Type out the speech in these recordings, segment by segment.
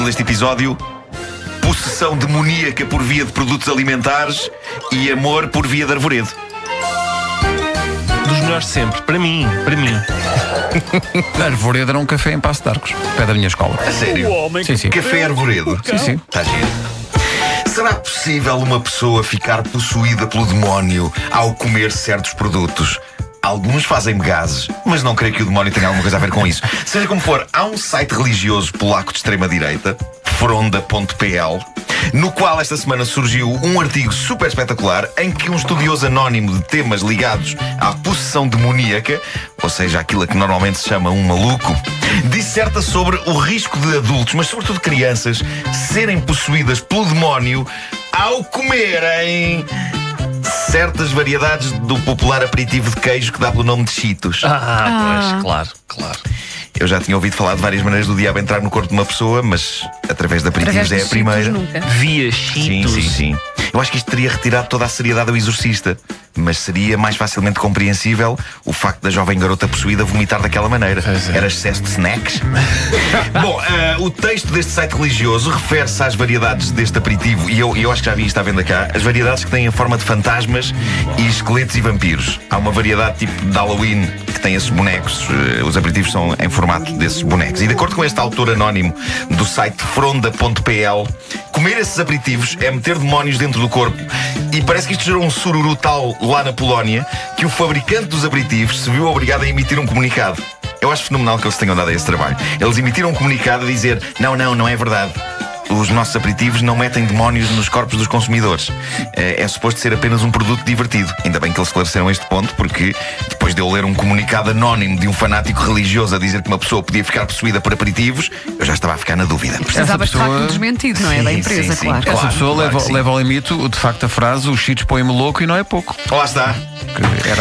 deste episódio: possessão demoníaca por via de produtos alimentares e amor por via de arvoredo. Dos melhores sempre, para mim. Arvoredo era um café em Passo de Arcos, pé da minha escola. A sério? Sim. Café arvoredo? Sim. Está giro. Será possível uma pessoa ficar possuída pelo demónio ao comer certos produtos? Alguns fazem-me gases, mas não creio que o demónio tenha alguma coisa a ver com isso. Seja como for, há um site religioso polaco de extrema-direita, fronda.pl, no qual esta semana surgiu um artigo super espetacular em que um estudioso anónimo de temas ligados à possessão demoníaca, ou seja, aquilo a que normalmente se chama um maluco, disserta sobre o risco de adultos, mas sobretudo crianças, serem possuídas pelo demónio ao comerem certas variedades do popular aperitivo de queijo que dá pelo nome de Cheetos. Pois, claro. Eu já tinha ouvido falar de várias maneiras do diabo entrar no corpo de uma pessoa, mas através de aperitivos é a primeira. Via Cheetos. Sim. Eu acho que isto teria retirado toda a seriedade ao exorcista, mas seria mais facilmente compreensível o facto da jovem garota possuída vomitar daquela maneira. Era excesso de snacks. Bom, o texto deste site religioso refere-se às variedades deste aperitivo, e eu acho que já vi isto à venda cá, as variedades que têm a forma de fantasmas e esqueletos e vampiros. Há uma variedade tipo de Halloween que tem esses bonecos, os aperitivos são em formato desses bonecos. E de acordo com este autor anónimo do site fronda.pl, comer esses aperitivos é meter demónios dentro do corpo. E parece que isto gerou um sururu tal lá na Polónia que o fabricante dos aperitivos se viu obrigado a emitir um comunicado. Eu acho fenomenal que eles tenham dado a esse trabalho. Eles emitiram um comunicado a dizer: não é verdade. Os nossos aperitivos não metem demónios nos corpos dos consumidores. É suposto ser apenas um produto divertido. Ainda bem que eles esclareceram este ponto, porque depois de eu ler um comunicado anónimo de um fanático religioso a dizer que uma pessoa podia ficar possuída por aperitivos, eu já estava a ficar na dúvida. Precisavas de facto um desmentido, não é? Da empresa, sim. claro. Essa pessoa claro leva ao limite, de facto, a frase: os Cheetos põem-me louco e não é pouco. Lá está.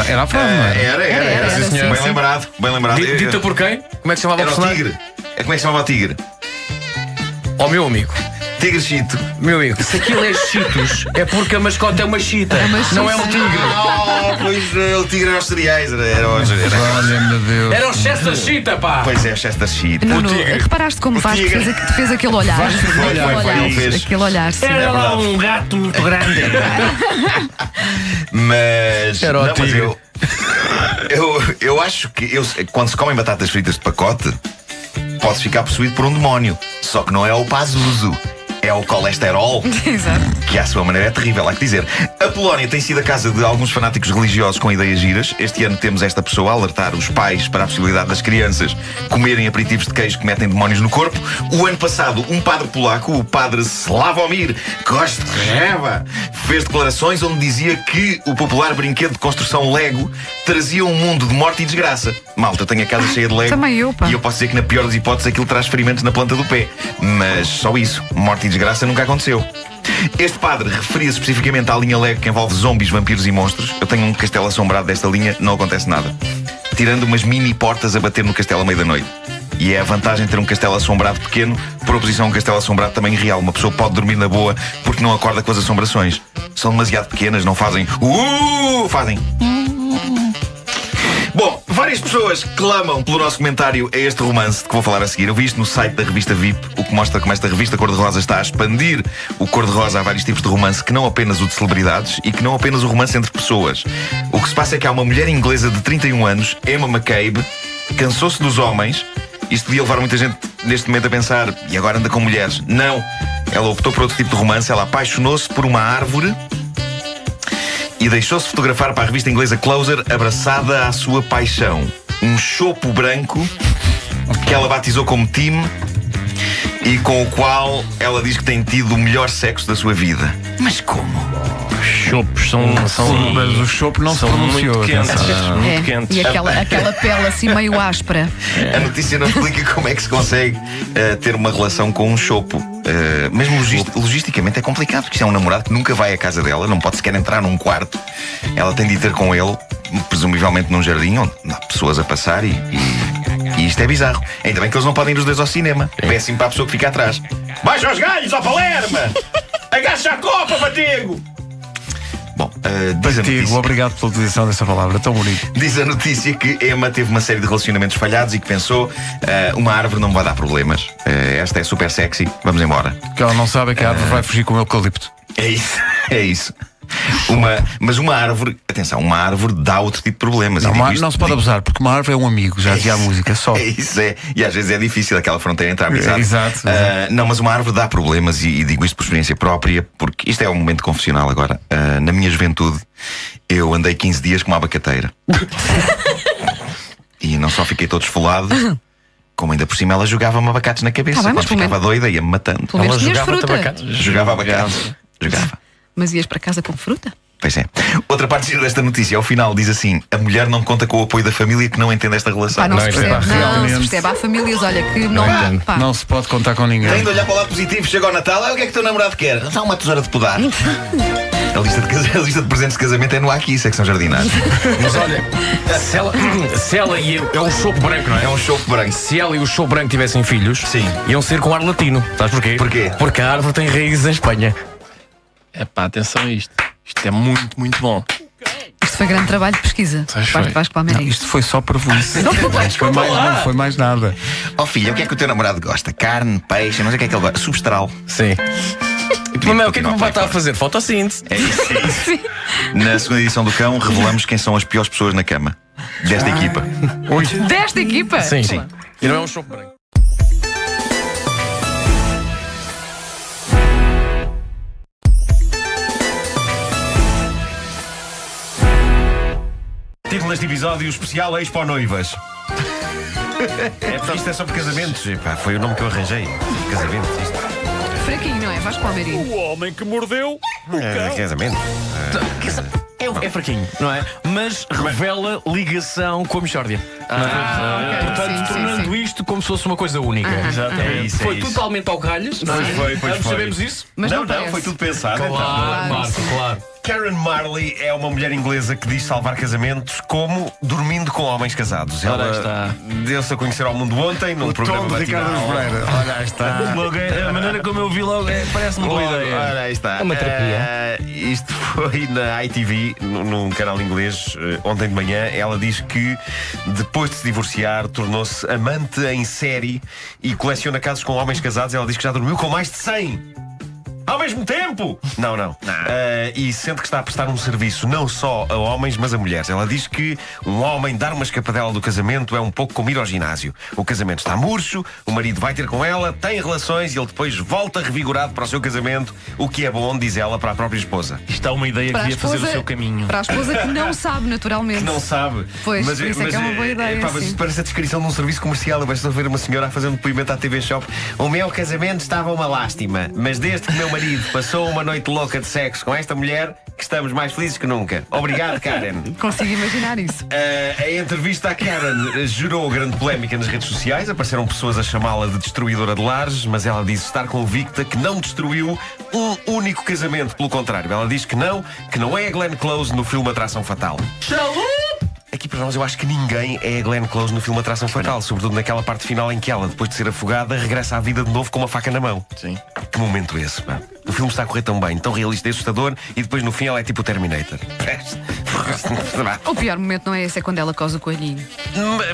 Era a frase, não é? Era, sim, bem sim. lembrado, bem lembrado. Dita por quem? Como é que se chamava o Era o personagem? tigre. Como é que se chamava o tigre? Ó, meu amigo. Tigre Chito. Meu amigo, se aquilo é Cheetos, é porque a mascote é uma chita, não é um tigre. Pois o tigre era os cereais. Era Olha, meu Deus. Era o excesso da chita, pá! Pois é, Chester Chito. Nuno, reparaste como Vasco tigre. fez aquele olhar? Aquele olhar, sim. Era lá um gato muito grande. Mas. Era o não, mas tigre. eu acho que quando se comem batatas fritas de pacote, pode ficar possuído por um demónio. Só que não é o Pazuzu. É o colesterol, Exato. que à sua maneira é terrível, há que dizer. A Polónia tem sido a casa de alguns fanáticos religiosos com ideias giras. Este ano temos esta pessoa a alertar os pais para a possibilidade das crianças comerem aperitivos de queijo que metem demónios no corpo. O ano passado, um padre polaco, o padre Slavomir Kostrzewa, fez declarações onde dizia que o popular brinquedo de construção Lego trazia um mundo de morte e desgraça. Malta, eu tenho a casa cheia de Lego. Também eu, pá. E eu posso dizer que na pior das hipóteses aquilo traz ferimentos na planta do pé. Mas só isso, morte e desgraça nunca aconteceu. Este padre referia-se especificamente à linha Lego que envolve zombies, vampiros e monstros. Eu tenho um castelo assombrado desta linha, não acontece nada. Tirando umas mini portas a bater no castelo à meia da noite. E é a vantagem de ter um castelo assombrado pequeno, por oposição a um castelo assombrado também real. Uma pessoa pode dormir na boa porque não acorda com as assombrações. São demasiado pequenas, não fazem fazem. Bom, várias pessoas clamam pelo nosso comentário a este romance de que vou falar a seguir. Eu vi isto no site da revista VIP, o que mostra como esta revista Cor-de-Rosa está a expandir o Cor-de-Rosa a vários tipos de romance, que não apenas o de celebridades e que não apenas o romance entre pessoas. O que se passa é que há uma mulher inglesa de 31 anos, Emma McCabe, cansou-se dos homens. Isto podia levar muita gente neste momento a pensar: e agora anda com mulheres? Não. Ela optou por outro tipo de romance. Ela apaixonou-se por uma árvore e deixou-se fotografar para a revista inglesa Closer, abraçada à sua paixão. Um chopo branco que ela batizou como Tim e com o qual ela diz que tem tido o melhor sexo da sua vida. Mas como? Chopos são Mas o chopo não se são pronunciou. muito quentes. atenção. Muito quentes. E aquela pele assim meio áspera. A notícia não explica como é que se consegue ter uma relação com um chopo. Mesmo logisticamente é complicado, porque isto é um namorado que nunca vai à casa dela, não pode sequer entrar num quarto. Ela tem de ir ter com ele, presumivelmente num jardim onde há pessoas a passar e isto é bizarro. Ainda bem que eles não podem ir os dois ao cinema. Péssimo para a pessoa que fica atrás. Baixa aos galhos, ó Palerma! Agacha a copa, Batego! Bom, diz a Tiago, notícia, obrigado pela utilização dessa palavra, tão bonito. diz a notícia que Emma teve uma série de relacionamentos falhados e que pensou: uma árvore não me vai dar problemas. Esta é super sexy, vamos embora. O que ela não sabe é que a árvore vai fugir com o eucalipto. É isso, é isso. Mas uma árvore, atenção, uma árvore dá outro tipo de problemas. Não, E digo isto- não se pode abusar, porque uma árvore é um amigo, já dizia a música, só. É isso, é. E às vezes é difícil aquela fronteira entre a amizade. Exato. Não, mas uma árvore dá problemas e digo isto por experiência própria, porque isto é um momento confessional agora. Na minha juventude, eu andei 15 dias com uma abacateira. E não só fiquei todo esfolado, como ainda por cima ela jogava-me abacates na cabeça. Tá bem, mas Quando ficava doida, ia-me matando. Pelo menos tinhas jogava-te fruta. abacates? Jogava abacates. Jogava. Mas ias para casa com fruta? Pois é. Outra parte gira desta notícia, ao final, diz assim: a mulher não conta com o apoio da família que não entende esta relação. Pá, não, Não, se isto é percebe. Não, realmente- se percebe. Há famílias, olha, que não há. entendo. Pá. Não se pode contar com Tem ninguém. de olhar para o lado positivo, chega ao Natal, o que é que o teu namorado quer? Dá uma tesoura de podar. A lista de presentes de casamento é no Aqui, secção jardinagem. Mas olha, se ela e eu, é um chope branco, não é? É um chope branco. Se ela e o chope branco tivessem filhos, Sim. iam ser com ar latino. Sabes porquê? Porquê? Porque a árvore tem raízes em Espanha. Epá, atenção a isto. Isto é muito, muito bom. Isto foi grande trabalho de pesquisa. Pois Parte foi. Vasco Não, Palmeiras. isto foi só para você. Não foi mais nada. Ó filha, o que é que o teu namorado gosta? Carne, peixe, não sei o que é que ele gosta. Substral. Sim. Mamãe, o que é que o papai está a fazer? Fotossíntese. É isso, é isso. Na segunda edição do Cão, revelamos quem são as piores pessoas na cama desta equipa. Desta equipa? Sim. E não é um chope branco. Título deste episódio especial Expo Noivas. É porque isto é sobre casamentos. Epá, foi o nome que eu arranjei. Casamentos. Isto. Fraquinho, não é? Vasco Palmeiras. Casamento. É fraquinho, não é? Mas revela ligação com a Michórdia. Portanto, sim, tornando sim. isto como se fosse uma coisa única. É isso, é Foi isso. totalmente ao calhas. Não é? Pois Ambos foi. sabemos isso? Mas não, parece. foi tudo pensado. Claro, Marco, claro. Karen Marley é uma mulher inglesa que diz salvar casamentos como dormindo com homens casados. Ora Ela está. deu-se a conhecer ao mundo ontem num programa matinal. Olha, aí está. Logo, a maneira como eu vi logo parece-me boa ideia. Ora, aí está. É uma terapia. Isto foi na ITV, num canal inglês, ontem de manhã. Ela diz que depois de se divorciar tornou-se amante em série e coleciona casos com homens casados. Ela diz que já dormiu com mais de 100 ao mesmo tempo! Não. E sente que está a prestar um serviço não só a homens, mas a mulheres. Ela diz que um homem dar uma escapadela do casamento é um pouco como ir ao ginásio. O casamento está murcho, o marido vai ter com ela, tem relações e ele depois volta revigorado para o seu casamento, o que é bom, diz ela, para a própria esposa. Isto é uma ideia que Para a devia fazer o esposa- seu caminho. Para a esposa que não sabe naturalmente. Não sabe. Pois, por isso é que é uma boa ideia, mas sim. isto parece a descrição de um serviço comercial. Eu estou a ver uma senhora a fazer um depoimento à TV Shop. O meu casamento estava uma lástima, mas desde que meu marido passou uma noite louca de sexo com esta mulher, que estamos mais felizes que nunca. Obrigado, Karen. Consigo imaginar isso. A entrevista à Karen gerou grande polémica nas redes sociais. Apareceram pessoas a chamá-la de destruidora de lares, mas ela disse estar convicta que não destruiu um único casamento. Pelo contrário, ela diz que não é a Glenn Close no filme Atração Fatal. Aqui para nós eu acho que ninguém é a Glenn Close no filme Atração Fatal, sobretudo naquela parte final em que ela, depois de ser afogada, regressa à vida de novo com uma faca na mão. Sim. Que momento esse, pá. O filme está a correr tão bem, tão realista e assustador, e depois no fim ela é tipo o Terminator. O pior momento não é esse, é quando ela cosa o coelhinho.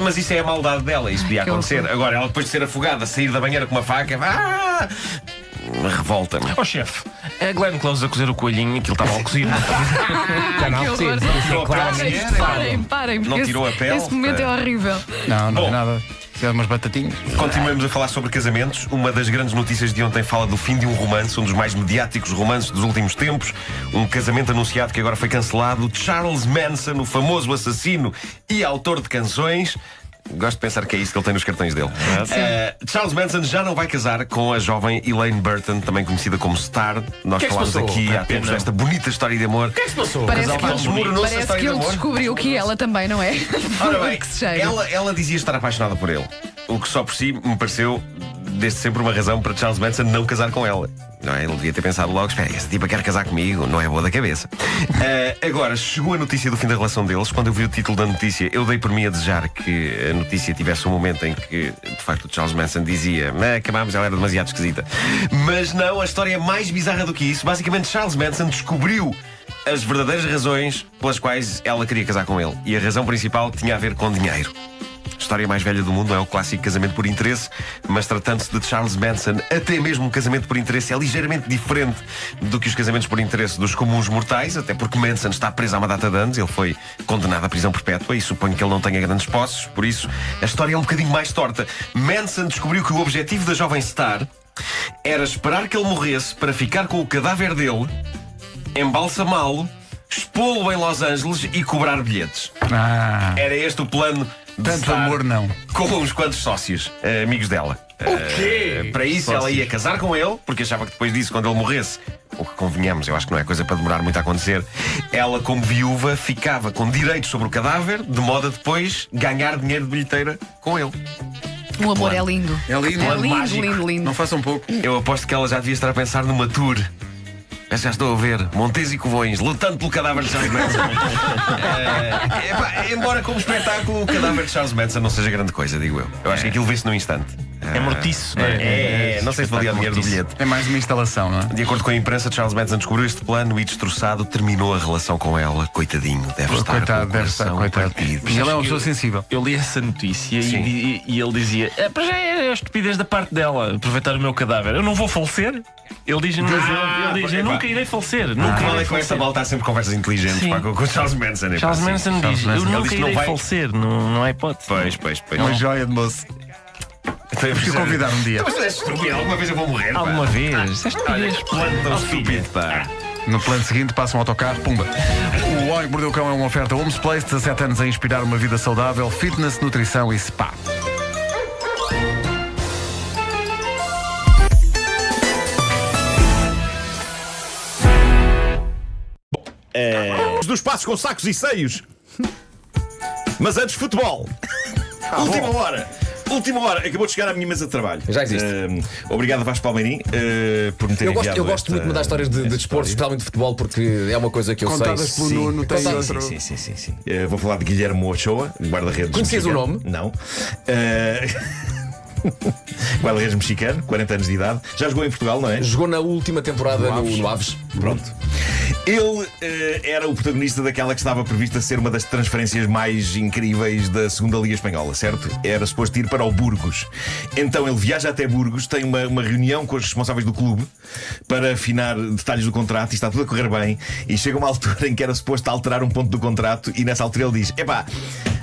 Mas isso é a maldade dela, isso podia que acontecer. horror. Agora, ela depois de ser afogada, sair da banheira com uma faca, revolta-me. Ó chefe, a Glenn Close a cozer o coelhinho, aquilo estava mal cozido. Que horror. Parem, Não porque tirou a pele? Esse momento é horrível. Não Bom. é nada. Se é umas batatinhas. Continuemos a falar sobre casamentos. Uma das grandes notícias de ontem fala do fim de um romance, um dos mais mediáticos romances dos últimos tempos. Um casamento anunciado que agora foi cancelado. Charles Manson, o famoso assassino e autor de canções. Gosto de pensar que é isso que ele tem nos cartões dele. Charles Manson já não vai casar com a jovem Elaine Burton, também conhecida como Star. Nós Que é que falámos se passou? aqui há tempos desta bonita história de amor. O que é que se passou? Parece casal que ele, desmoronou-se a parece história que de ele amor. descobriu que ela também, não é? Ora bem, que se chega. ela dizia estar apaixonada por ele, o que só por si me pareceu desde sempre uma razão para Charles Manson não casar com ela. Não é? Ele devia ter pensado logo: espera, essa tipa quer casar comigo, não é boa da cabeça. Agora, chegou a notícia do fim da relação deles. Quando eu vi o título da notícia, eu dei por mim a desejar que a notícia tivesse um momento em que, de facto, o Charles Manson dizia: acabámos, ela era demasiado esquisita. Mas não, a história é mais bizarra do que isso. Basicamente, Charles Manson descobriu as verdadeiras razões pelas quais ela queria casar com ele. E a razão principal tinha a ver com dinheiro. A história mais velha do mundo é o clássico casamento por interesse, mas tratando-se de Charles Manson, até mesmo um casamento por interesse é ligeiramente diferente do que os casamentos por interesse dos comuns mortais, até porque Manson está preso há uma data de anos, ele foi condenado à prisão perpétua e suponho que ele não tenha grandes posses, por isso a história é um bocadinho mais torta. Manson descobriu que o objetivo da jovem Star era esperar que ele morresse para ficar com o cadáver dele, embalsamá-lo, expô-lo em Los Angeles e cobrar bilhetes. Era este o plano de Tanto Star, amor não. com uns quantos sócios, amigos dela. O quê? Para isso ela ia casar com ele, porque achava que depois disso, quando ele morresse, o que convenhamos, eu acho que não é coisa para demorar muito a acontecer, ela, como viúva, ficava com direitos sobre o cadáver, de modo a depois ganhar dinheiro de bilheteira com ele. O amor é lindo. É lindo. É lindo, mágico. lindo, lindo. Não façam pouco. Eu aposto que ela já devia estar a pensar numa tour. Já estou a ver Montes e Covões lutando pelo cadáver de Charles Manson. Embora como espetáculo o cadáver de Charles Manson não seja grande coisa, digo eu. Eu acho que aquilo vê-se num instante. É mortiço, não é? Não sei se valia o dinheiro do bilhete. É mais uma instalação, não é? De acordo com a imprensa, Charles Manson descobriu este plano e, destroçado, terminou a relação com ela. Coitadinho, deve estar Coitado, com o deve estar, coração coitado. partido. Ele é uma pessoa sensível. Eu li essa notícia Sim. e ele dizia: para já é a estupidez da parte dela aproveitar o meu cadáver. Eu não vou falecer. Ele diz: ele diz eu nunca irei falecer. Nunca Mal irei é com esta falecer. malta há sempre conversas inteligentes Sim. pá, com Charles Manson. é pá, Charles sim. Manson diz: Manson. eu Ele nunca diz que não irei vai- falecer. Não há hipótese. Pois. É uma joia de moço. Temos que convidar um dia. Mas és estúpido, alguma vez eu vou morrer. pá. Alguma vez. Olha, este plano tão estúpido, pá. No plano seguinte passa um autocarro, pumba. O Homem que Mordeu o Cão é uma oferta Homes Place, 17 anos a inspirar uma vida saudável, fitness, nutrição e spa. Dos passos com sacos e seios. Mas antes, futebol. Última hora, acabou de chegar à minha mesa de trabalho. Já existe. Obrigado, Vasco Palmeirim, por me ter enviado. Eu gosto muito de mudar histórias de esta desporto, história. especialmente de futebol, porque é uma coisa que eu Contadas sei. pelo Nuno, tem Contadas- outro. Sim. Vou falar de Guilherme Ochoa, guarda-redes. Conhecias o mexicano. nome? Não. Guarda-redes mexicano, 40 anos de idade. Já jogou em Portugal, não é? Jogou na última temporada no Aves. Pronto. Ele era o protagonista daquela que estava prevista ser uma das transferências mais incríveis da segunda Liga Espanhola, certo? Era suposto ir para o Burgos. Então ele viaja até Burgos, tem uma reunião com os responsáveis do clube para afinar detalhes do contrato e está tudo a correr bem. E chega uma altura em que era suposto alterar um ponto do contrato e nessa altura ele diz: epá,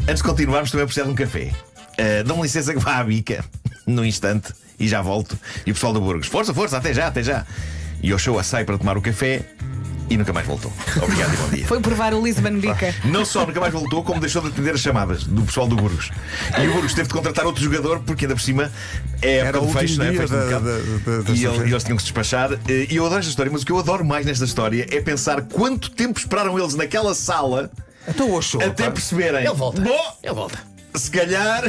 antes de continuarmos também preciso de um café. Dão-me licença que vá à bica num instante e já volto. E o pessoal do Burgos: força, até já. E Ochoa sai para tomar o café e nunca mais voltou. Obrigado e bom dia. Foi provar o Lisbon Bica. Não só nunca mais voltou, como deixou de atender as chamadas do pessoal do Burgos. E o Burgos teve de contratar outro jogador, porque ainda por cima é Era época o de fecho, último não é? dia Fecho de mercado. da E safra. eles tinham que se despachar. E eu adoro esta história, mas o que eu adoro mais nesta história é pensar quanto tempo esperaram eles naquela sala Então, Ochoa, até perceberem. Ele volta. Bom, Ele volta. se calhar.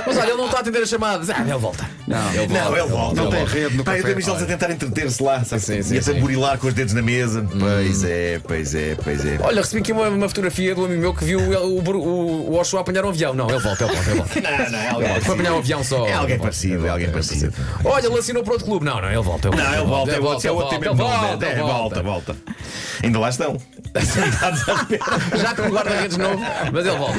Mas olha, ele não está a atender as chamadas. Ele volta. Não, ele volta. Não tem rede no Pá, eu café, vejo eles a tentar entreter-se lá, sabe? Sim, E a sim. tamborilar com os dedos na mesa. Pois é. Olha, recebi aqui uma fotografia do amigo meu que viu o Ochoa apanhar um avião. Não, ele volta. Não, é alguém Foi apanhar um avião só. É alguém parecido, é alguém parecido. Olha, ele assinou para outro clube. Não, ele volta. Não, ele volta, é outro ele volta. Ainda lá estão. Já com o guarda-redes novo, mas ele volta.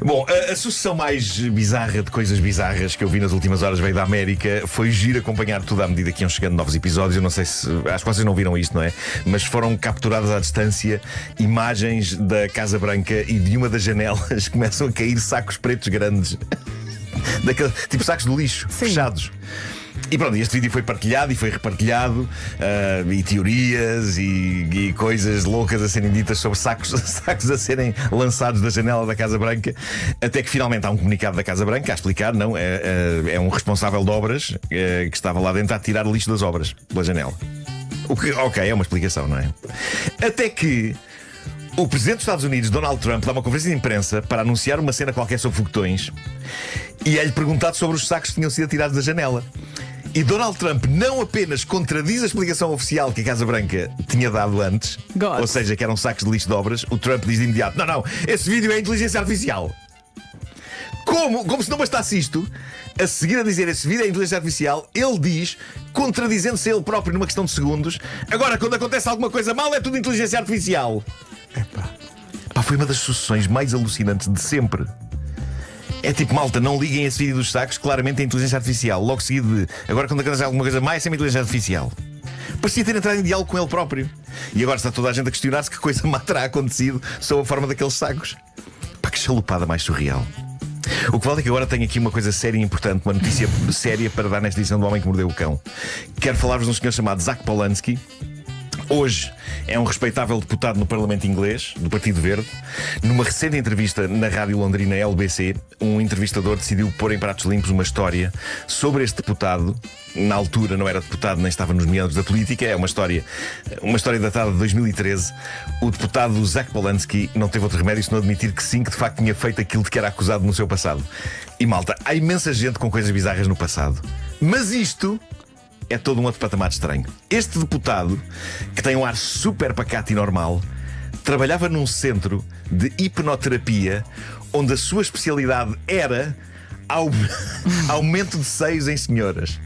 Bom, a sucessão mais bizarra de coisas bizarras que eu vi nas últimas horas veio da América. Foi giro acompanhar tudo à medida que iam chegando novos episódios. Eu não sei se. Acho que vocês não viram isto, não é? Mas foram capturadas à distância imagens da Casa Branca e de uma das janelas começam a cair sacos pretos grandes. Daquele, tipo sacos de lixo, fechados. E pronto, este vídeo foi partilhado e foi repartilhado, e teorias e coisas loucas a serem ditas sobre sacos a serem lançados da janela da Casa Branca, até que finalmente há um comunicado da Casa Branca a explicar, não, é um responsável de obras que estava lá dentro a tirar lixo das obras pela janela. O que, ok, é uma explicação, não é? Até que o Presidente dos Estados Unidos, Donald Trump, dá uma conferência de imprensa para anunciar uma cena qualquer sobre foguetões e é-lhe perguntado sobre os sacos que tinham sido atirados da janela. E Donald Trump não apenas contradiz a explicação oficial que a Casa Branca tinha dado antes, God. ou seja, que eram sacos de lixo de obras, o Trump diz de imediato: não, esse vídeo é inteligência artificial. Como se não bastasse isto, a seguir a dizer esse vídeo é inteligência artificial, ele diz, contradizendo-se a ele próprio numa questão de segundos: agora, quando acontece alguma coisa mal, é tudo inteligência artificial. Pá, foi uma das sucessões mais alucinantes de sempre. É tipo, malta, não liguem esse vídeo dos sacos, claramente é inteligência artificial. Logo seguido de, agora quando acontece alguma coisa mais, é uma inteligência artificial. Parecia ter entrado em diálogo com ele próprio. E agora está toda a gente a questionar-se que coisa má terá acontecido sob a forma daqueles sacos. Pá, que chalupada mais surreal. O que vale é que agora tenho aqui uma coisa séria e importante, uma notícia séria para dar nesta edição do Homem que Mordeu o Cão. Quero falar-vos de um senhor chamado Zach Polanski. Hoje é um respeitável deputado no Parlamento inglês, do Partido Verde. Numa recente entrevista na rádio londrina LBC, um entrevistador decidiu pôr em pratos limpos uma história sobre este deputado. Na altura não era deputado nem estava nos meandros da política. É uma história datada de 2013. O deputado Zach Polanski não teve outro remédio senão admitir que sim, que de facto tinha feito aquilo de que era acusado no seu passado. E malta, há imensa gente com coisas bizarras no passado. Mas isto é todo um outro patamar estranho. Este deputado, que tem um ar super pacato e normal, trabalhava num centro de hipnoterapia onde a sua especialidade era aumento de seios em senhoras.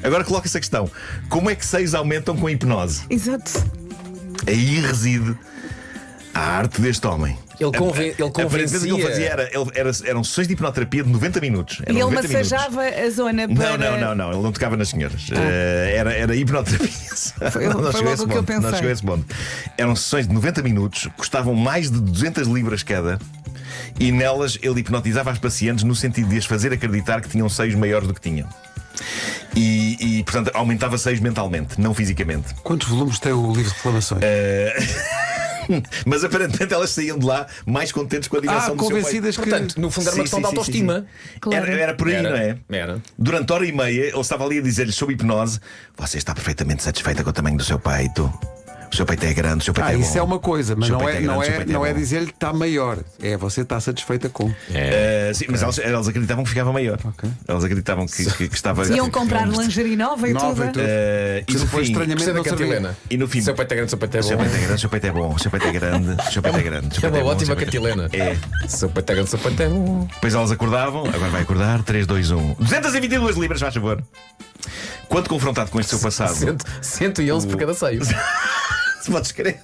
Agora coloca-se a questão: como é que seios aumentam com a hipnose? Exato. Aí reside a arte deste homem. Ele convencia. O que ele fazia eram sessões de hipnoterapia de 90 minutos. E ele massageava a zona para... Não, ele não tocava nas senhoras. Era hipnoterapia. Foi logo o que eu pensei. Não chegou a esse ponto. Eram sessões de 90 minutos, custavam mais de 200 libras cada. E nelas ele hipnotizava as pacientes no sentido de as fazer acreditar que tinham seios maiores do que tinham. E portanto, aumentava seios mentalmente, não fisicamente. Quantos volumes tem o livro de reclamações? Mas aparentemente elas saíam de lá mais contentes com a dimensão do seu peito. Convencidas que... Portanto, no fundo era uma questão de autoestima. Claro. Era por aí, não é? Era. Durante hora e meia, ele estava ali a dizer-lhe sob hipnose: você está perfeitamente satisfeita com o tamanho do seu peito. O seu peito é grande, o seu peito é bom. Isso é uma coisa, mas não é bom. dizer-lhe que está maior. É você está satisfeita com. Sim, mas elas acreditavam que ficava maior. Okay. Elas acreditavam que estava. Iam comprar lingerie nova e tudo. E no fim, estranhamente não sabia. E no fim, seu peito é grande, seu peito é bom. Seu peito é grande, seu peito é bom. Seu peito é grande, seu peito é grande. É uma ótima cantilena. É. Seu peito é grande, seu peito é bom. Depois elas acordavam, agora vai acordar. 3, 2, 1. 222 libras, faz favor. Quando confrontado com este seu passado, 111 por cada seio. Podes crer.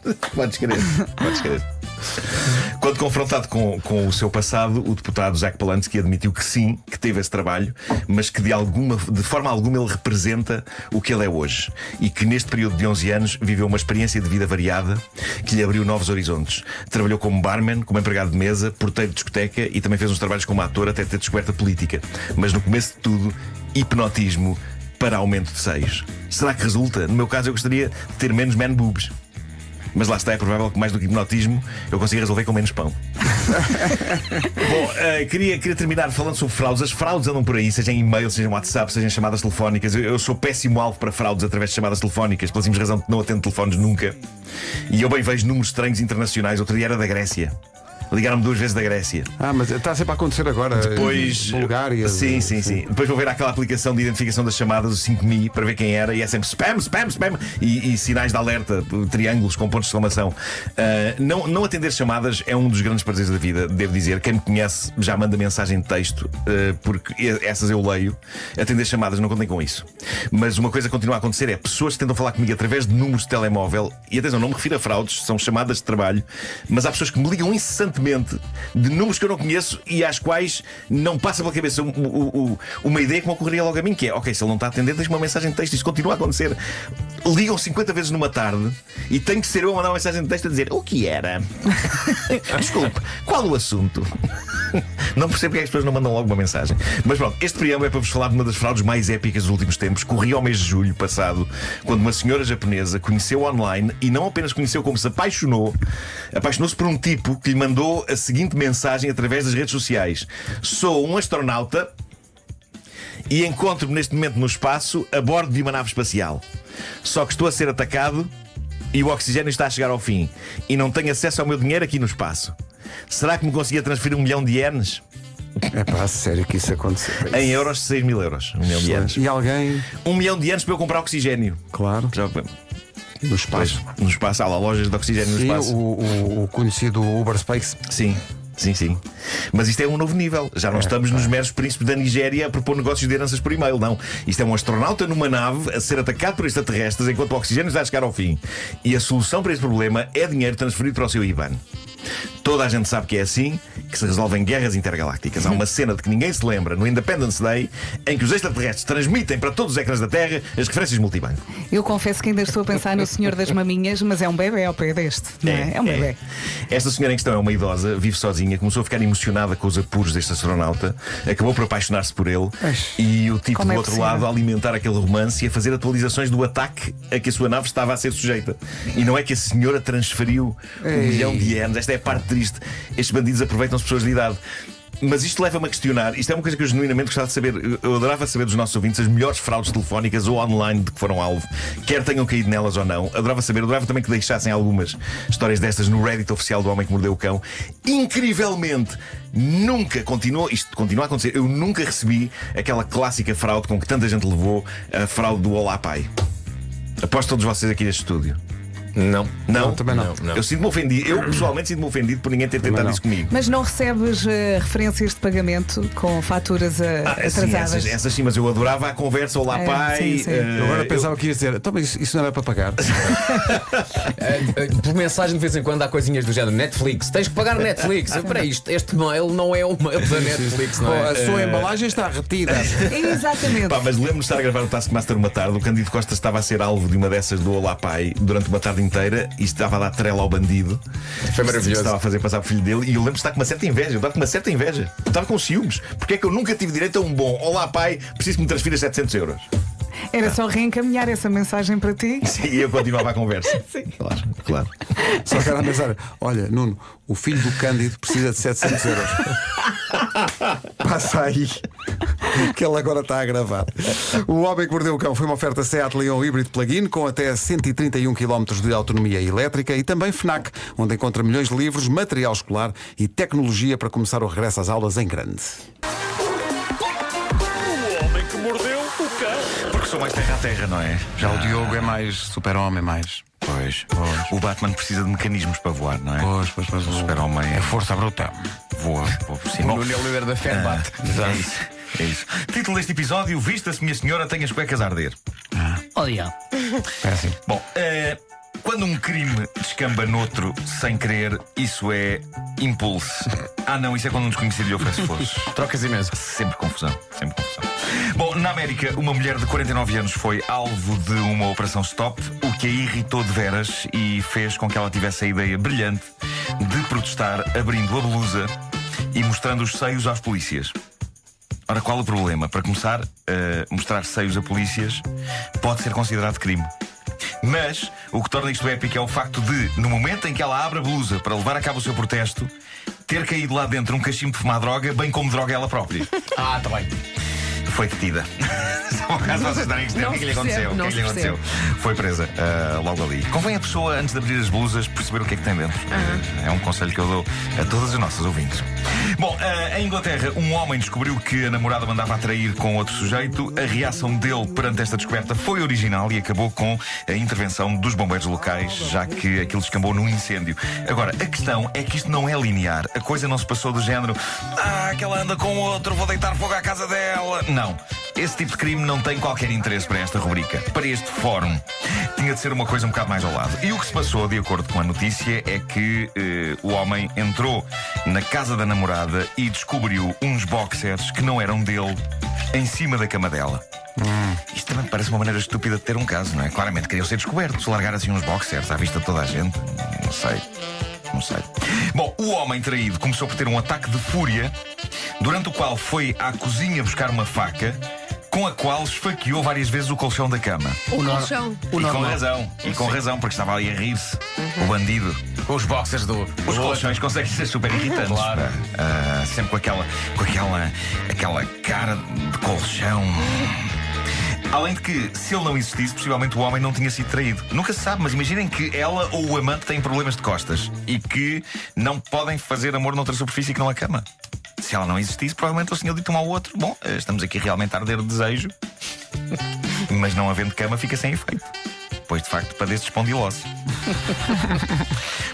Quando confrontado com o seu passado, o deputado Zach Polanski admitiu que sim, que teve esse trabalho, mas que de forma alguma ele representa o que ele é hoje. E que neste período de 11 anos viveu uma experiência de vida variada que lhe abriu novos horizontes. Trabalhou como barman, como empregado de mesa, porteiro de discoteca e também fez uns trabalhos como ator até ter descoberta política. Mas no começo de tudo, hipnotismo para aumento de seios. Será que resulta? No meu caso, eu gostaria de ter menos man boobs. Mas lá está, é provável que mais do que hipnotismo eu consiga resolver com menos pão. Bom, queria terminar falando sobre fraudes. As fraudes andam por aí, seja em e-mail, seja em WhatsApp, seja em chamadas telefónicas. Eu sou péssimo alvo para fraudes através de chamadas telefónicas, pela simples razão de que não atendo telefones nunca. E eu bem vejo números estranhos internacionais. Outro dia era da Grécia. Ligaram-me 2 vezes da Grécia. Mas está sempre a acontecer agora. Depois, Bulgária. Sim. Depois vou ver aquela aplicação de identificação das chamadas, o 5Me, para ver quem era. E é sempre spam. E sinais de alerta, triângulos com pontos de exclamação. Não atender chamadas é um dos grandes prazeres da vida, devo dizer. Quem me conhece já manda mensagem de texto, porque essas eu leio. Atender chamadas, não contem com isso. Mas uma coisa que continua a acontecer é pessoas que tentam falar comigo através de números de telemóvel. E atenção, não me refiro a fraudes, são chamadas de trabalho. Mas há pessoas que me ligam incessantemente de números que eu não conheço e às quais não passa pela cabeça uma ideia que me ocorreria logo a mim, que é: ok, se ele não está a atender, deixa uma mensagem de texto. Isso continua a acontecer. Ligam 50 vezes numa tarde e tenho que ser eu a mandar uma mensagem de texto a dizer: o que era? Desculpe, qual o assunto? Não percebo porque as pessoas não mandam logo uma mensagem. Mas pronto, este preâmbulo é para vos falar de uma das fraudes mais épicas dos últimos tempos. Corria ao mês de julho passado, quando uma senhora japonesa conheceu online, e não apenas conheceu, como se apaixonou-se por um tipo que lhe mandou a seguinte mensagem através das redes sociais: sou um astronauta e encontro-me neste momento no espaço a bordo de uma nave espacial. Só que estou a ser atacado e o oxigênio está a chegar ao fim e não tenho acesso ao meu dinheiro aqui no espaço. Será que me conseguia transferir 1 milhão de ienes? É pá, sério que isso aconteceu. Em euros, 6 mil euros. 1 milhão de ienes. E alguém? 1 milhão de ienes para eu comprar oxigênio. Claro. No espaço. No espaço, há lá lojas de oxigênio no espaço. O conhecido Uber Space. Sim. Sim, sim. Mas isto é um novo nível. Já não estamos nos meros príncipes da Nigéria a propor negócios de heranças por e-mail, não. Isto é um astronauta numa nave a ser atacado por extraterrestres enquanto o oxigênio está a chegar ao fim. E a solução para esse problema é dinheiro transferido para o seu IBAN. Toda a gente sabe que é assim que se resolvem guerras intergalácticas. Há uma cena de que ninguém se lembra no Independence Day em que os extraterrestres transmitem para todos os ecrãs da Terra as referências multibanco. Eu confesso que ainda estou a pensar no Senhor das Maminhas, mas é um bebê ao pé deste, não é? É um bebê. Esta senhora em questão é uma idosa, vive sozinha, começou a ficar emocionada com os apuros deste astronauta, acabou por apaixonar-se por ele e o tipo do outro lado a alimentar aquele romance e a fazer atualizações do ataque a que a sua nave estava a ser sujeita. E não é que a senhora transferiu 1 milhão de ienes. Esta é a parte triste. Estes bandidos aproveitam-se pessoas de idade. Mas isto leva-me a questionar. Isto é uma coisa que eu genuinamente gostava de saber. Eu adorava saber dos nossos ouvintes as melhores fraudes telefónicas ou online de que foram alvo, quer tenham caído nelas ou não. Adorava saber. Adorava também que deixassem algumas histórias destas no Reddit oficial do Homem que Mordeu o Cão. Incrivelmente, isto continua a acontecer. Eu nunca recebi aquela clássica fraude com que tanta gente levou, a fraude do Olá Pai. Aposto todos vocês aqui neste estúdio. Não, também não. Eu sinto-me ofendido. Eu pessoalmente sinto-me ofendido por ninguém ter tentado isso comigo. Mas não recebes referências de pagamento com faturas atrasadas? Sim, essas sim, mas eu adorava a conversa. Olá, pai. Sim. Eu agora pensava que ias dizer, então, mas isso não era para pagar. Por mensagem de vez em quando há coisinhas do género Netflix. Tens que pagar Netflix. Espera aí, este mail não é o mail da Netflix, não é? A sua embalagem está retida. Exatamente. Mas lembro-me de estar a gravar o Taskmaster uma tarde. O Cândido Costa estava a ser alvo de uma dessas do Olá Pai durante uma tarde inteira e estava a dar trela ao bandido. Foi maravilhoso. Estava a fazer passar por filho dele e eu lembro de estar com uma certa inveja. Eu estava com uma certa inveja. Eu estava com ciúmes. Porque é que eu nunca tive direito a um bom Olá Pai, preciso que me transfira 700 euros. Era só reencaminhar essa mensagem para ti. Sim, e eu continuava a conversa. Sim. Claro. Só que era a mensagem, olha, Nuno, o filho do Cândido precisa de 700 euros. Passa aí, que ele agora está a gravar. O Homem que Mordeu o Cão foi uma oferta Seat Leon híbrido plug-in com até 131 km de autonomia elétrica e também FNAC, onde encontra milhões de livros, material escolar e tecnologia para começar o regresso às aulas em grande. O Homem que Mordeu o Cão. Porque sou mais terra a terra, não é? Já o Diogo é mais super-homem, mais... Pois. O Batman precisa de mecanismos para voar, não é? Pois, O super-homem é força bruta. voa por cima. O Nuno é o líder da Fairbat. É isso. Título deste episódio: Vista-se, minha senhora, tem as cuecas a arder. Olha, Péssimo. Bom, quando um crime descamba noutro sem querer, isso é impulso. Não, isso é quando um desconhecido lhe oferece forças. Trocas imenso. Sempre confusão. Bom, na América, uma mulher de 49 anos foi alvo de uma operação stop, o que a irritou de veras e fez com que ela tivesse a ideia brilhante de protestar abrindo a blusa e mostrando os seios às polícias. Ora, qual o problema? Para começar, mostrar seios a polícias pode ser considerado crime. Mas o que torna isto épico é o facto de, no momento em que ela abre a blusa para levar a cabo o seu protesto, ter caído lá dentro um cachimbo de fumar droga, bem como droga ela própria. Tá bem. Foi detida. Só caso vocês estarem a questão, o que é que lhe aconteceu? O que é que lhe aconteceu? Foi presa logo ali. Convém a pessoa, antes de abrir as blusas, perceber o que é que tem dentro. É um conselho que eu dou a todas as nossas ouvintes. Bom, em Inglaterra, um homem descobriu que a namorada mandava atrair com outro sujeito. A reação dele perante esta descoberta foi original e acabou com a intervenção dos bombeiros locais, já que aquilo descambou num incêndio. Agora, a questão é que isto não é linear. A coisa não se passou do género: que ela anda com outro, vou deitar fogo à casa dela. Não. Esse tipo de crime não tem qualquer interesse para esta rubrica, para este fórum. Tinha de ser uma coisa um bocado mais ao lado. E o que se passou, de acordo com a notícia, é que o homem entrou na casa da namorada e descobriu uns boxers que não eram dele em cima da cama dela. Isto também parece uma maneira estúpida de ter um caso, não é? Claramente queriam ser descobertos. Largar assim uns boxers à vista de toda a gente. Não sei. Bom, o homem traído começou por ter um ataque de fúria, durante o qual foi à cozinha buscar uma faca, com a qual esfaqueou várias vezes o colchão da cama. O colchão. E com razão, porque estava ali a rir-se. O bandido. Com os boxers do. Os colchões conseguem ser super irritantes. Claro. Sempre com aquela cara de colchão. Além de que, se ele não existisse, possivelmente o homem não tinha sido traído. Nunca se sabe, mas imaginem que ela ou o amante têm problemas de costas e que não podem fazer amor noutra superfície que não a cama. Se ela não existisse, provavelmente eles tinham dito um ao outro: bom, estamos aqui realmente a arder de desejo, mas não havendo cama fica sem efeito. pois de facto padece espondilose.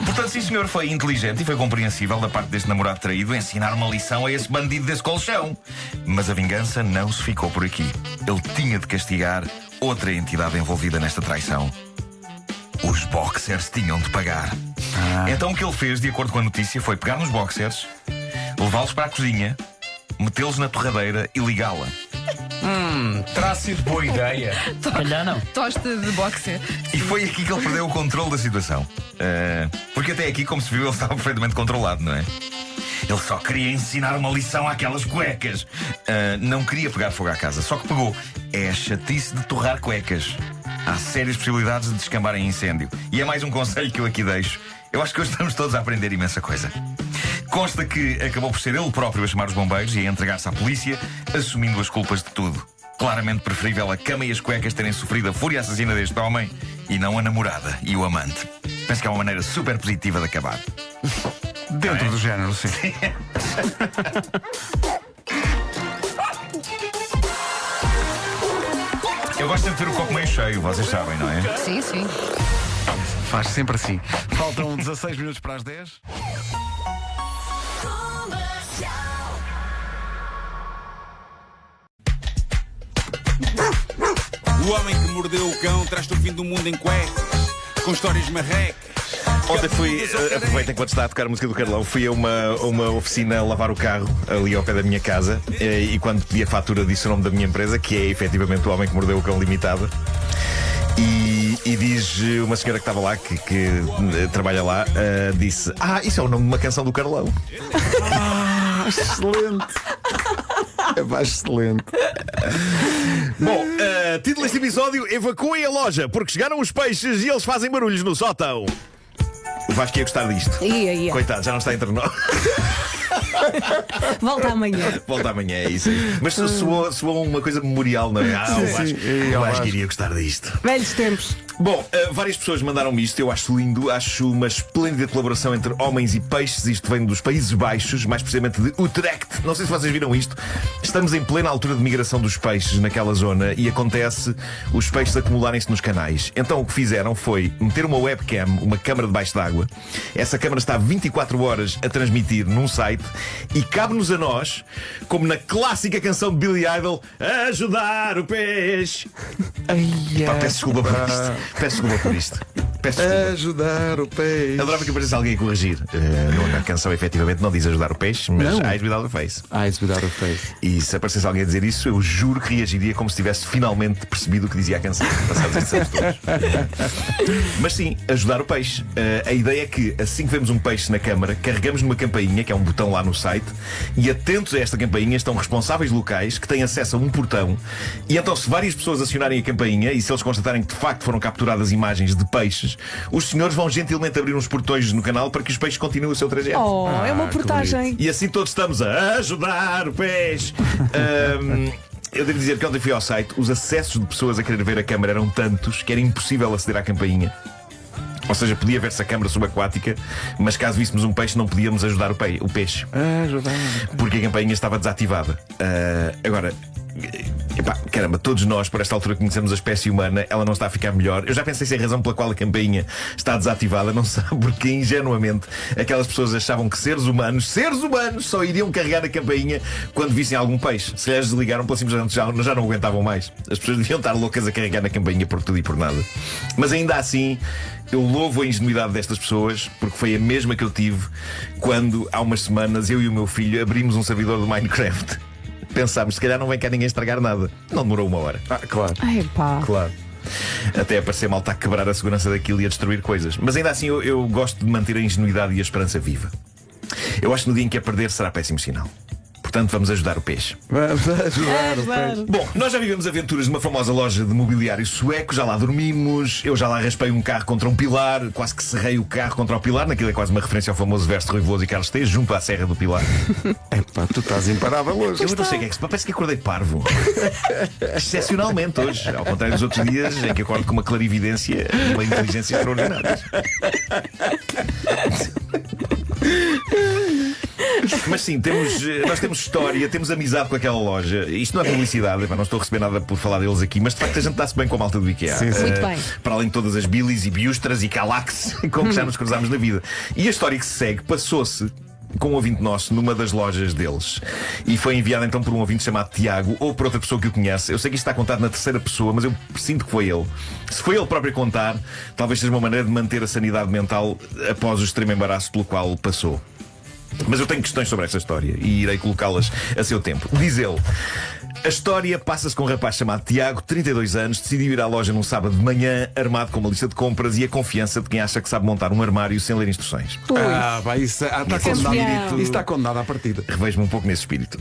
Portanto, sim senhor, foi inteligente e foi compreensível da parte deste namorado traído ensinar uma lição a esse bandido desse colchão. Mas a vingança não se ficou por aqui. Ele tinha de castigar outra entidade envolvida nesta traição. Os boxers tinham de pagar. Então o que ele fez, de acordo com a notícia, foi pegar nos boxers, levá-los para a cozinha, metê-los na torradeira e ligá-la. Terá sido boa ideia. Calhar não. Tosta de boxer. E foi aqui que ele perdeu o controle da situação. Porque até aqui, como se viu, ele estava perfeitamente controlado, não é? Ele só queria ensinar uma lição àquelas cuecas. Não queria pegar fogo à casa, só que pegou. É a chatice de torrar cuecas. Há sérias possibilidades de descambar em incêndio. E é mais um conselho que eu aqui deixo. Eu acho que hoje estamos todos a aprender imensa coisa. Consta que acabou por ser ele próprio a chamar os bombeiros e a entregar-se à polícia, assumindo as culpas de tudo. Claramente preferível a cama e as cuecas terem sofrido a fúria assassina deste homem e não a namorada e o amante. Penso que é uma maneira super positiva de acabar. Dentro do género, sim. Eu gosto de ter o copo meio cheio, vocês sabem, não é? Sim, sim. Faz sempre assim. Faltam 16 minutos para as 10. O homem que mordeu o cão traz-te o fim do mundo em cuecas, com histórias marrecas. Ontem fui, aproveita enquanto está a tocar a música do Carlão, fui a uma oficina lavar o carro, ali ao pé da minha casa, e quando pedi a fatura disse o nome da minha empresa, que é efetivamente o Homem que Mordeu o Cão Limitada. E diz uma senhora que estava lá, que trabalha lá, disse: isso é o nome de uma canção do Carlão. Excelente. É mais excelente. Bom, título deste episódio: evacuem a loja, porque chegaram os peixes e eles fazem barulhos no sótão. O Vasco ia gostar disto. Coitado, já não está entre nós. Volta amanhã. Volta amanhã, é isso. Mas soou uma coisa memorial, não é? O Vasco iria gostar disto. Velhos tempos. Bom, várias pessoas mandaram-me isto, eu acho lindo, acho uma esplêndida colaboração entre homens e peixes. Isto vem dos Países Baixos, mais precisamente de Utrecht. Não sei se vocês viram isto. Estamos em plena altura de migração dos peixes naquela zona e acontece os peixes acumularem-se nos canais. Então o que fizeram foi meter uma webcam, uma câmara debaixo d'água. Essa câmara está 24 horas a transmitir num site e cabe-nos a nós, como na clássica canção de Billy Idol, ajudar o peixe. Peço desculpa por isto. Peço desculpa por isto. Peço desculpa. Ajudar o peixe. Adorava que aparecesse alguém a corrigir. A canção efetivamente não diz ajudar o peixe, mas eyes without a face. Eyes without a face. E se aparecesse alguém a dizer isso, eu juro que reagiria como se tivesse finalmente percebido o que dizia a canção. Passados estes anos todos. Mas sim, ajudar o peixe. A ideia é que assim que vemos um peixe na câmara, carregamos numa campainha, que é um botão lá no site, e atentos a esta campainha estão responsáveis locais que têm acesso a um portão. E então, se várias pessoas acionarem a campainha e se eles constatarem que de facto foram capturadas imagens de peixes, os senhores vão gentilmente abrir uns portões no canal para que os peixes continuem o seu trajeto. É uma portagem. E assim todos estamos a ajudar o peixe. Eu devo dizer que ontem fui ao site, os acessos de pessoas a querer ver a câmara eram tantos que era impossível aceder à campainha. Ou seja, podia ver-se a câmara subaquática, mas caso víssemos um peixe não podíamos ajudar o peixe. Porque a campainha estava desativada. Agora, caramba, todos nós, por esta altura, conhecemos a espécie humana, ela não está a ficar melhor. Eu já pensei se a razão pela qual a campainha está desativada, não sabe porque ingenuamente aquelas pessoas achavam que seres humanos só iriam carregar a campainha quando vissem algum peixe. Se lhes desligaram, pela simplesmente já não aguentavam mais. As pessoas deviam estar loucas a carregar na campainha por tudo e por nada. Mas ainda assim, eu louvo a ingenuidade destas pessoas, porque foi a mesma que eu tive quando, há umas semanas, eu e o meu filho abrimos um servidor do Minecraft. Pensámos, se calhar não vem cá ninguém estragar nada. Não demorou uma hora. Claro. Claro. Até aparecer malta a quebrar a segurança daquilo e a destruir coisas. Mas ainda assim eu gosto de manter a ingenuidade e a esperança viva. Eu acho que no dia em que a perder será péssimo sinal. Portanto, vamos ajudar o peixe. Vamos ajudar o peixe. Bom, nós já vivemos aventuras numa famosa loja de mobiliário sueco, já lá dormimos, eu já lá raspei um carro contra um pilar, quase que serrei o carro contra o pilar, naquilo é quase uma referência ao famoso verso de Rui Veloso e Carlos T, junto à Serra do Pilar. Tu estás imparável hoje. Eu não sei o que é que se parece que acordei parvo. Excepcionalmente hoje, ao contrário dos outros dias em que acordo com uma clarividência e uma inteligência extraordinárias. Mas sim, nós temos história, temos amizade com aquela loja. Isto não é publicidade, não estou a receber nada por falar deles aqui, mas de facto a gente está-se bem com a malta do IKEA. Muito bem. Para além de todas as Billys e Biustras e Calax com que já nos cruzámos na vida. E a história que se segue passou-se com um ouvinte nosso numa das lojas deles. E foi enviado então por um ouvinte chamado Tiago, ou por outra pessoa que o conhece. Eu sei que isto está contado na terceira pessoa, mas eu sinto que foi ele. Se foi ele próprio a contar, talvez seja uma maneira de manter a sanidade mental após o extremo embaraço pelo qual passou. Mas eu tenho questões sobre esta história e irei colocá-las a seu tempo. Diz ele: a história passa-se com um rapaz chamado Tiago, 32 anos, decidiu ir à loja num sábado de manhã, armado com uma lista de compras e a confiança de quem acha que sabe montar um armário sem ler instruções. Isso está condenado à partida. Revejo-me um pouco nesse espírito.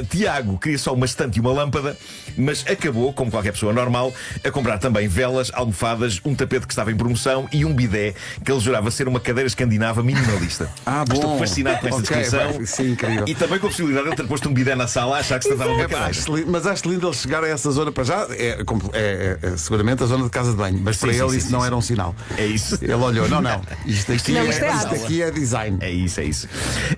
Tiago queria só uma estante e uma lâmpada, mas acabou, como qualquer pessoa normal, a comprar também velas, almofadas, um tapete que estava em promoção e um bidé que ele jurava ser uma cadeira escandinava minimalista. Bom. Estou fascinado com esta descrição. Sim, incrível. E também com a possibilidade de ele ter posto um bidé na sala a achar que se tratava de uma cadeira. Mas acho lindo ele chegar a essa zona para já. É seguramente a zona de casa de banho, mas para ele isso não era um sinal. É isso. Ele olhou, não. Isto aqui é design. É isso.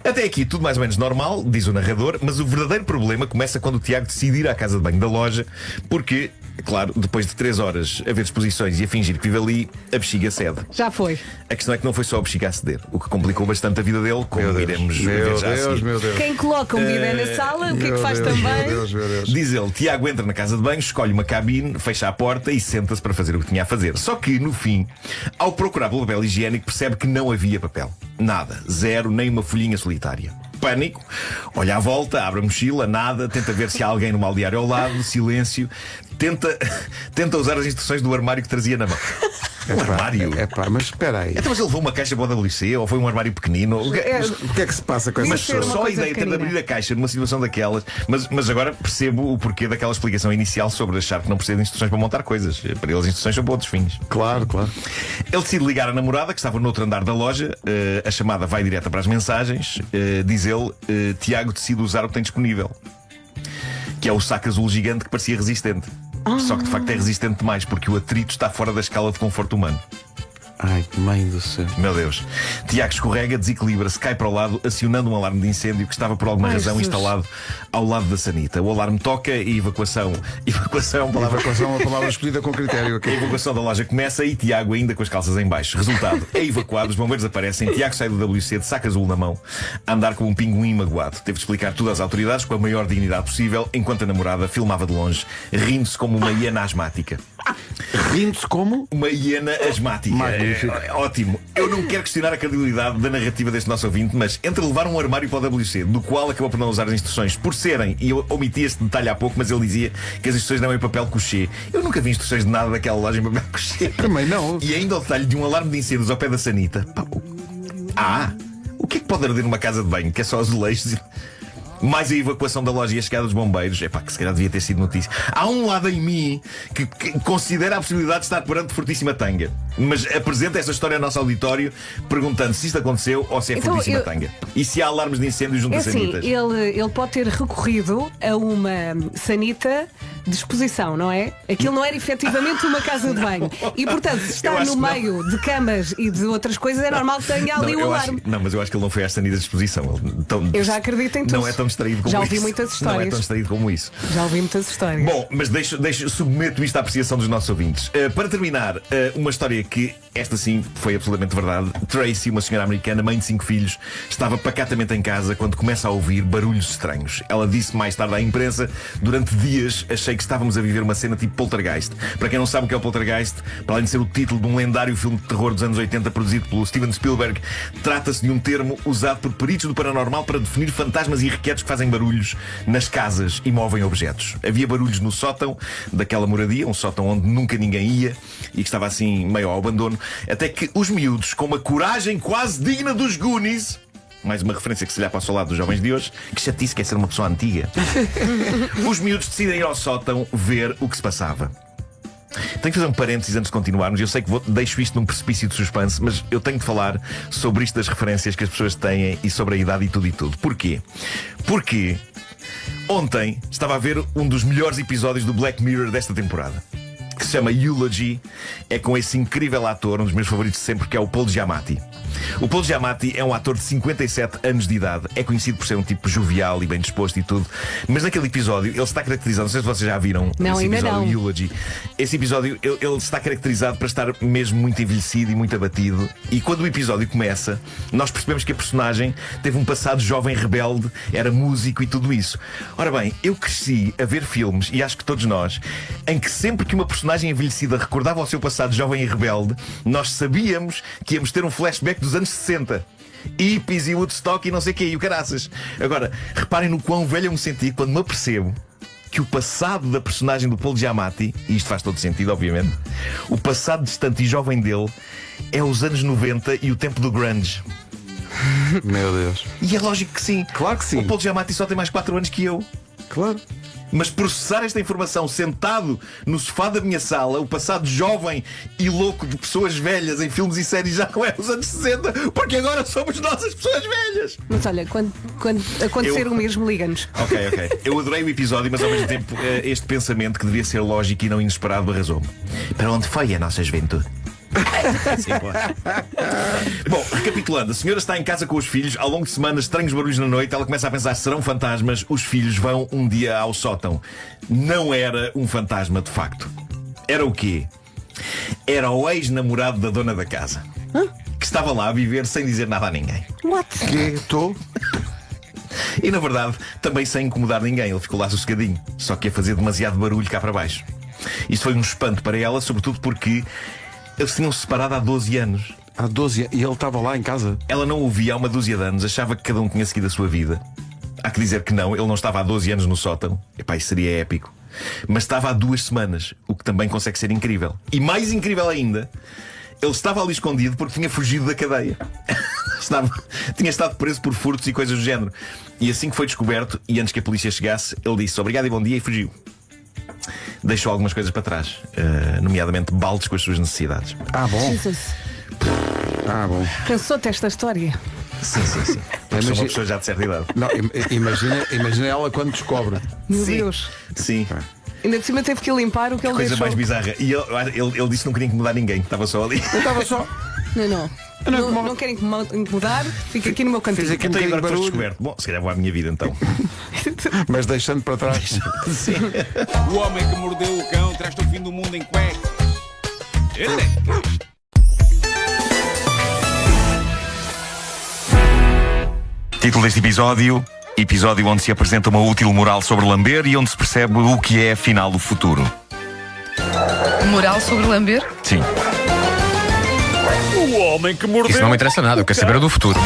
Até aqui tudo mais ou menos normal, diz o narrador, mas o verdadeiro problema começa quando o Tiago decide ir à casa de banho da loja, porque, claro, depois de 3 horas a ver exposições e a fingir que vive ali, a bexiga cede. Já foi. A questão é que não foi só a bexiga a ceder, o que complicou bastante a vida dele, como iremos ver já a seguir. Meu Deus. Quem coloca um bidé na sala, o que é que faz também? Meu Deus. Diz ele: Tiago entra na casa de banho, escolhe uma cabine, fecha a porta e senta-se para fazer o que tinha a fazer. Só que, no fim, ao procurar pelo papel higiênico, percebe que não havia papel. Nada. Zero, nem uma folhinha solitária. Pânico, olha à volta, abre a mochila, nada, tenta ver se há alguém no balneário ao lado, silêncio, tenta usar as instruções do armário que trazia na mão. Um armário? Mas espera aí. Então, mas ele levou uma caixa para o WC ou foi um armário pequenino? O que é que se passa com essa Mas pessoa? só a ideia de ter de abrir a caixa numa situação daquelas. Mas agora percebo o porquê daquela explicação inicial sobre achar que não precisa de instruções para montar coisas. Para ele, as instruções são para outros fins. Claro. Ele decide ligar a namorada, que estava no outro andar da loja. A chamada vai direta para as mensagens. Diz ele: Tiago decide usar o que tem disponível, que é o saco azul gigante que parecia resistente. Só que de facto é resistente demais, porque o atrito está fora da escala de conforto humano. Ai, mãe do céu. Meu Deus. Tiago escorrega, desequilibra-se, cai para o lado, acionando um alarme de incêndio que estava por alguma razão instalado ao lado da sanita. O alarme toca e evacuação. Evacuação É uma palavra escolhida com critério aqui. A evacuação da loja começa e Tiago ainda com as calças em baixo. Resultado: é evacuado, os bombeiros aparecem, Tiago sai do WC de saco azul na mão, a andar como um pinguim magoado. Teve de explicar tudo às autoridades com a maior dignidade possível, enquanto a namorada filmava de longe, rindo-se como uma hiena asmática. Rindo-se como? Uma hiena asmática. Ótimo. Eu não quero questionar a credibilidade da narrativa deste nosso ouvinte, mas entre levar um armário para o WC, do qual acabou por não usar as instruções por serem, e eu omiti este detalhe há pouco, mas ele dizia que as instruções não é em papel couché. Eu nunca vi instruções de nada daquela loja em papel couché. Também não. E ainda o detalhe de um alarme de incêndios ao pé da sanita. O que é que pode arder numa casa de banho? Que é só azulejos? Mais a evacuação da loja e a chegada dos bombeiros. Que se calhar devia ter sido notícia. Há um lado em mim que considera a possibilidade de estar perante fortíssima tanga, mas apresenta esta história ao nosso auditório perguntando se isto aconteceu ou se é fortíssima tanga. E se há alarmes de incêndio junto a sanitas. Ele pode ter recorrido a uma sanita de exposição, não é? Aquilo não era efetivamente uma casa de banho. E portanto, se está no meio de camas e de outras coisas, é normal que tenha ali um alarme. Mas eu acho que ele não foi às sanitas de exposição. Eu já acredito em tudo. Não é tão distraído como isso. Já ouvi muitas histórias. Não é tão distraído como isso. Já ouvi muitas histórias. Bom, mas submeto isto à apreciação dos nossos ouvintes. Para terminar, uma história que, esta sim, foi absolutamente verdade. Tracy, uma senhora americana, mãe de 5 filhos, estava pacatamente em casa quando começa a ouvir barulhos estranhos. Ela disse mais tarde à imprensa: durante dias achei que estávamos a viver uma cena tipo Poltergeist. Para quem não sabe o que é o Poltergeist, para além de ser o título de um lendário filme de terror dos anos 80 produzido pelo Steven Spielberg, trata-se de um termo usado por peritos do paranormal para definir fantasmas irrequietos que fazem barulhos nas casas e movem objetos. Havia barulhos no sótão daquela moradia, um sótão onde nunca ninguém ia e que estava assim meio ao abandono, até que os miúdos, com uma coragem quase digna dos Goonies, mais uma referência que se lhe passa ao lado dos jovens de hoje, que chatice que é ser uma pessoa antiga, os miúdos decidem ir ao sótão ver o que se passava. Tenho que fazer um parênteses antes de continuarmos. Eu sei que deixo isto num precipício de suspense, mas eu tenho de falar sobre isto das referências que as pessoas têm e sobre a idade e tudo. Porquê? Porque ontem estava a ver um dos melhores episódios do Black Mirror desta temporada, que se se chama Eulogy, é com esse incrível ator, um dos meus favoritos de sempre, que é o Paul Giamatti. O Paul Giamatti é um ator de 57 anos de idade. É conhecido por ser um tipo jovial e bem disposto e tudo. Mas naquele episódio ele está caracterizado, não sei se vocês já viram esse episódio Eulogy. Esse episódio ele está caracterizado para estar mesmo muito envelhecido e muito abatido. E quando o episódio começa, nós percebemos que a personagem teve um passado jovem rebelde, era músico e tudo isso. Ora bem, eu cresci a ver filmes, e acho que todos nós, em que sempre que uma personagem envelhecida recordava o seu passado jovem e rebelde, nós sabíamos que íamos ter um flashback dos anos 60. Hippies e Woodstock e não sei o quê, e o caraças. Agora, reparem no quão velho eu me senti quando me apercebo que o passado da personagem do Paul Giamatti, e isto faz todo sentido, obviamente, o passado distante e jovem dele é os anos 90 e o tempo do grunge. Meu Deus. E é lógico que sim. Claro que sim. O Paul Giamatti só tem mais 4 anos que eu. Claro. Mas processar esta informação sentado no sofá da minha sala, o passado jovem e louco de pessoas velhas em filmes e séries já não é os anos 60, porque agora somos nós as pessoas velhas. Mas olha, quando acontecer o mesmo, liga-nos. Ok. Eu adorei o episódio, mas ao mesmo tempo este pensamento que devia ser lógico e não inesperado arrasou-me. Para onde foi a nossa juventude? Sim, claro. Bom, recapitulando, a senhora está em casa com os filhos. Ao longo de semanas, estranhos barulhos na noite. Ela começa a pensar, serão fantasmas. Os filhos vão um dia ao sótão. Não era um fantasma de facto. Era o quê? Era o ex-namorado da dona da casa, que estava lá a viver sem dizer nada a ninguém. What? Que estou? E na verdade, também sem incomodar ninguém. Ele ficou lá sossegadinho, só que ia fazer demasiado barulho cá para baixo. Isto foi um espanto para ela, sobretudo porque eles tinham-se separado há 12 anos. Há 12 anos. E ele estava lá em casa? Ela não o via há uma dúzia de anos, achava que cada um tinha seguido a sua vida. Há que dizer que não, ele não estava há 12 anos no sótão. Epá, isso seria épico. Mas estava há 2 semanas, o que também consegue ser incrível. E mais incrível ainda, ele estava ali escondido porque tinha fugido da cadeia. Tinha estado preso por furtos e coisas do género. E assim que foi descoberto, e antes que a polícia chegasse, ele disse obrigado e bom dia e fugiu. Deixou algumas coisas para trás, nomeadamente baldes com as suas necessidades. Ah, bom. Jesus. Ah, bom. Cansou-te esta história? Sim. Eu sou uma pessoa já de certa idade. Não, imagina ela quando descobre. Meu Sim. Deus. Sim. Ainda por cima teve que limpar o que ele Coisa deixou. mais bizarra. E ele disse que não queria incomodar ninguém, estava só ali. Eu estava só. Não quero incomodar, fica aqui no meu cantinho. Fiz aqui um Então bocadinho agora de foste barulho, descoberto. Bom, se calhar vou à minha vida então. mas deixando para trás. Sim. O homem que mordeu o cão traz-te o fim do mundo em cuecas. Título deste episódio: episódio onde se apresenta uma útil moral sobre lamber e onde se percebe o que é afinal o futuro. Moral sobre lamber? Sim. O homem que mordeu. Isso não me interessa nada, eu quero saber do futuro.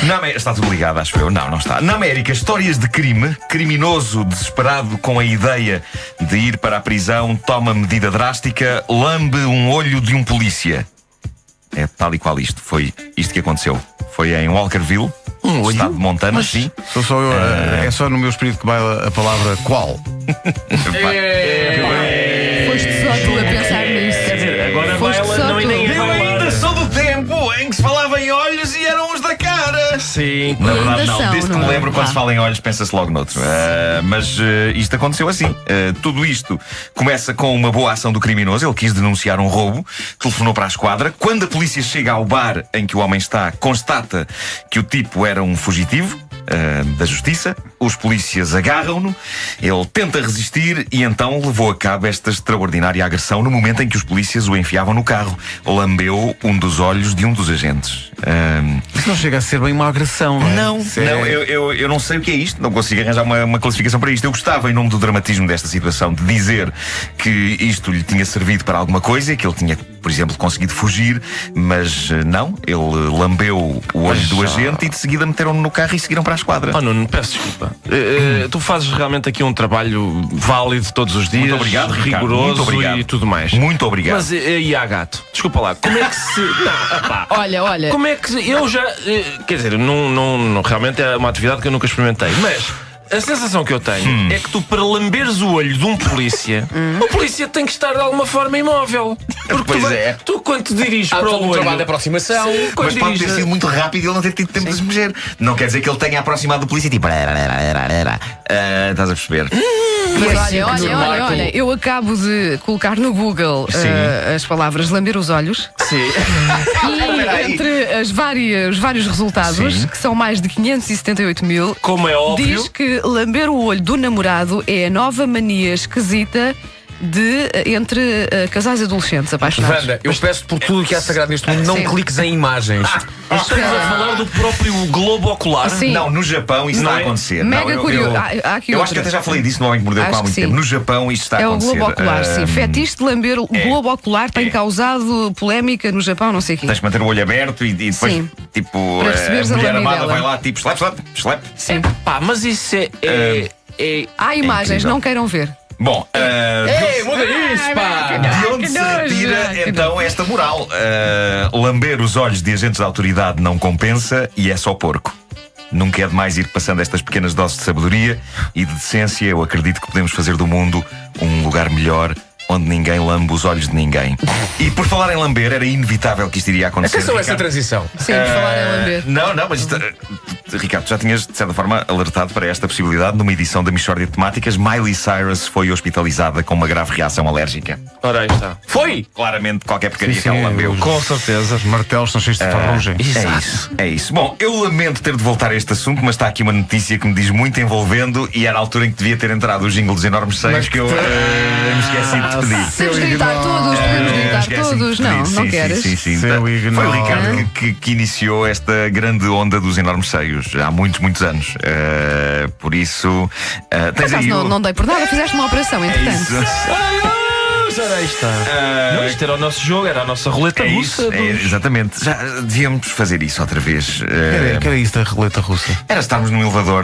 Na América, está tudo ligado, acho eu. Não está. Na América, histórias de crime. Criminoso desesperado com a ideia de ir para a prisão toma medida drástica, lambe um olho de um polícia. É tal e qual isto. Foi isto que aconteceu. Foi em Walkerville, estado de Montana, sim. Sou só eu, é só no meu espírito que vai a palavra qual. Foste só tu a pensar nisso. Quer dizer, agora Foste vai só ela, não tu. é nem Eu ainda sou do tempo em que se falava em olhos e eram os da cara. Sim. Na verdade, ainda não. são, Desde que não me é? lembro, quando Ah. se fala em olhos, pensa-se logo noutro. Mas isto aconteceu assim. Tudo isto começa com uma boa ação do criminoso. Ele quis denunciar um roubo, telefonou para a esquadra. Quando a polícia chega ao bar em que o homem está, constata que o tipo era um fugitivo da justiça. Os polícias agarram-no, ele tenta resistir e então levou a cabo esta extraordinária agressão no momento em que os polícias o enfiavam no carro. Lambeu um dos olhos de um dos agentes. Isso não chega a ser bem uma agressão, não é? Não, eu não sei o que é isto, não consigo arranjar uma classificação para isto. Eu gostava, em nome do dramatismo desta situação, de dizer que isto lhe tinha servido para alguma coisa, que ele tinha, por exemplo, conseguido fugir, mas não, ele lambeu o olho do agente e de seguida meteram-no no carro e seguiram para a esquadra. Oh, Nuno, peço desculpa. Tu fazes realmente aqui um trabalho válido todos os dias, Muito obrigado, Ricardo. rigoroso Muito obrigado. e tudo mais. Muito obrigado. Mas e a gato? Desculpa lá, como é que se. Não, epá. Olha. Como é que eu já. Quer dizer, não, realmente é uma atividade que eu nunca experimentei, mas. A sensação que eu tenho é que tu, para lamberes o olho de um polícia, o polícia tem que estar de alguma forma imóvel. Porque Pois é. tu quando te diriges Há para todo o um olho. trabalho de aproximação. Sim, quando Mas pode ter diriges- sido muito rápido e ele não ter tido tempo de se mexer. Não quer dizer que ele tenha aproximado do polícia tipo. Estás a perceber? Mas olha, eu acabo de colocar no Google as palavras lamber os olhos. Sim. E entre os vários resultados, que são mais de 578 mil, como é óbvio, diz que lamber o olho do namorado é a nova mania esquisita entre casais adolescentes apaixonados. Wanda, eu peço por tudo que é sagrado neste mundo, não cliques em imagens. Estamos a falar do próprio globo ocular. Sim. Não, no Japão isso está a acontecer. Mega não, curioso. Há aqui eu acho que até já falei disso no Homem que Mordeu o Cão há muito tempo. No Japão isto está a acontecer. É o globo ocular, sim. Fetiche de lamber o globo ocular tem causado polémica no Japão, não sei o quê. Tens que manter o olho aberto e depois, tipo, a mulher amada vai lá, tipo, slap. Sim. Pá, mas isso Há imagens, não queiram ver. Bom, muda isso, pá! de onde se retira então esta moral? Lamber os olhos de agentes da autoridade não compensa e é só porco. Nunca é demais ir passando estas pequenas doses de sabedoria e de decência. Eu acredito que podemos fazer do mundo um lugar melhor, onde ninguém lambe os olhos de ninguém. E por falar em lamber, era inevitável que isto iria acontecer. Atenção a essa transição. Sim, por falar em lamber. Não, mas isto, Ricardo, já tinhas de certa forma alertado para esta possibilidade numa edição da Mixórdia de Temáticas. Miley Cyrus foi hospitalizada com uma grave reação alérgica. Ora, aí está. Foi! Claramente qualquer porcaria que ela lambeu. Com certeza. Os martelos são cheios de ferrugem. É isso. Bom, eu lamento ter de voltar a este assunto, mas está aqui uma notícia que me diz muito envolvendo e era a altura em que devia ter entrado o jingle dos enormes seios que eu me esqueci de pedir. Podemos gritar todos. Não queres? Sim. Foi o Ricardo que iniciou esta grande onda dos enormes seios há muitos anos. Por isso, tens aí não dei por nada, fizeste uma operação, entretanto. Ora, aí está. Não, isto era o nosso jogo, era a nossa roleta russa. Exatamente. Já devíamos fazer isso outra vez. Que era isso da roleta russa? Era estarmos num elevador,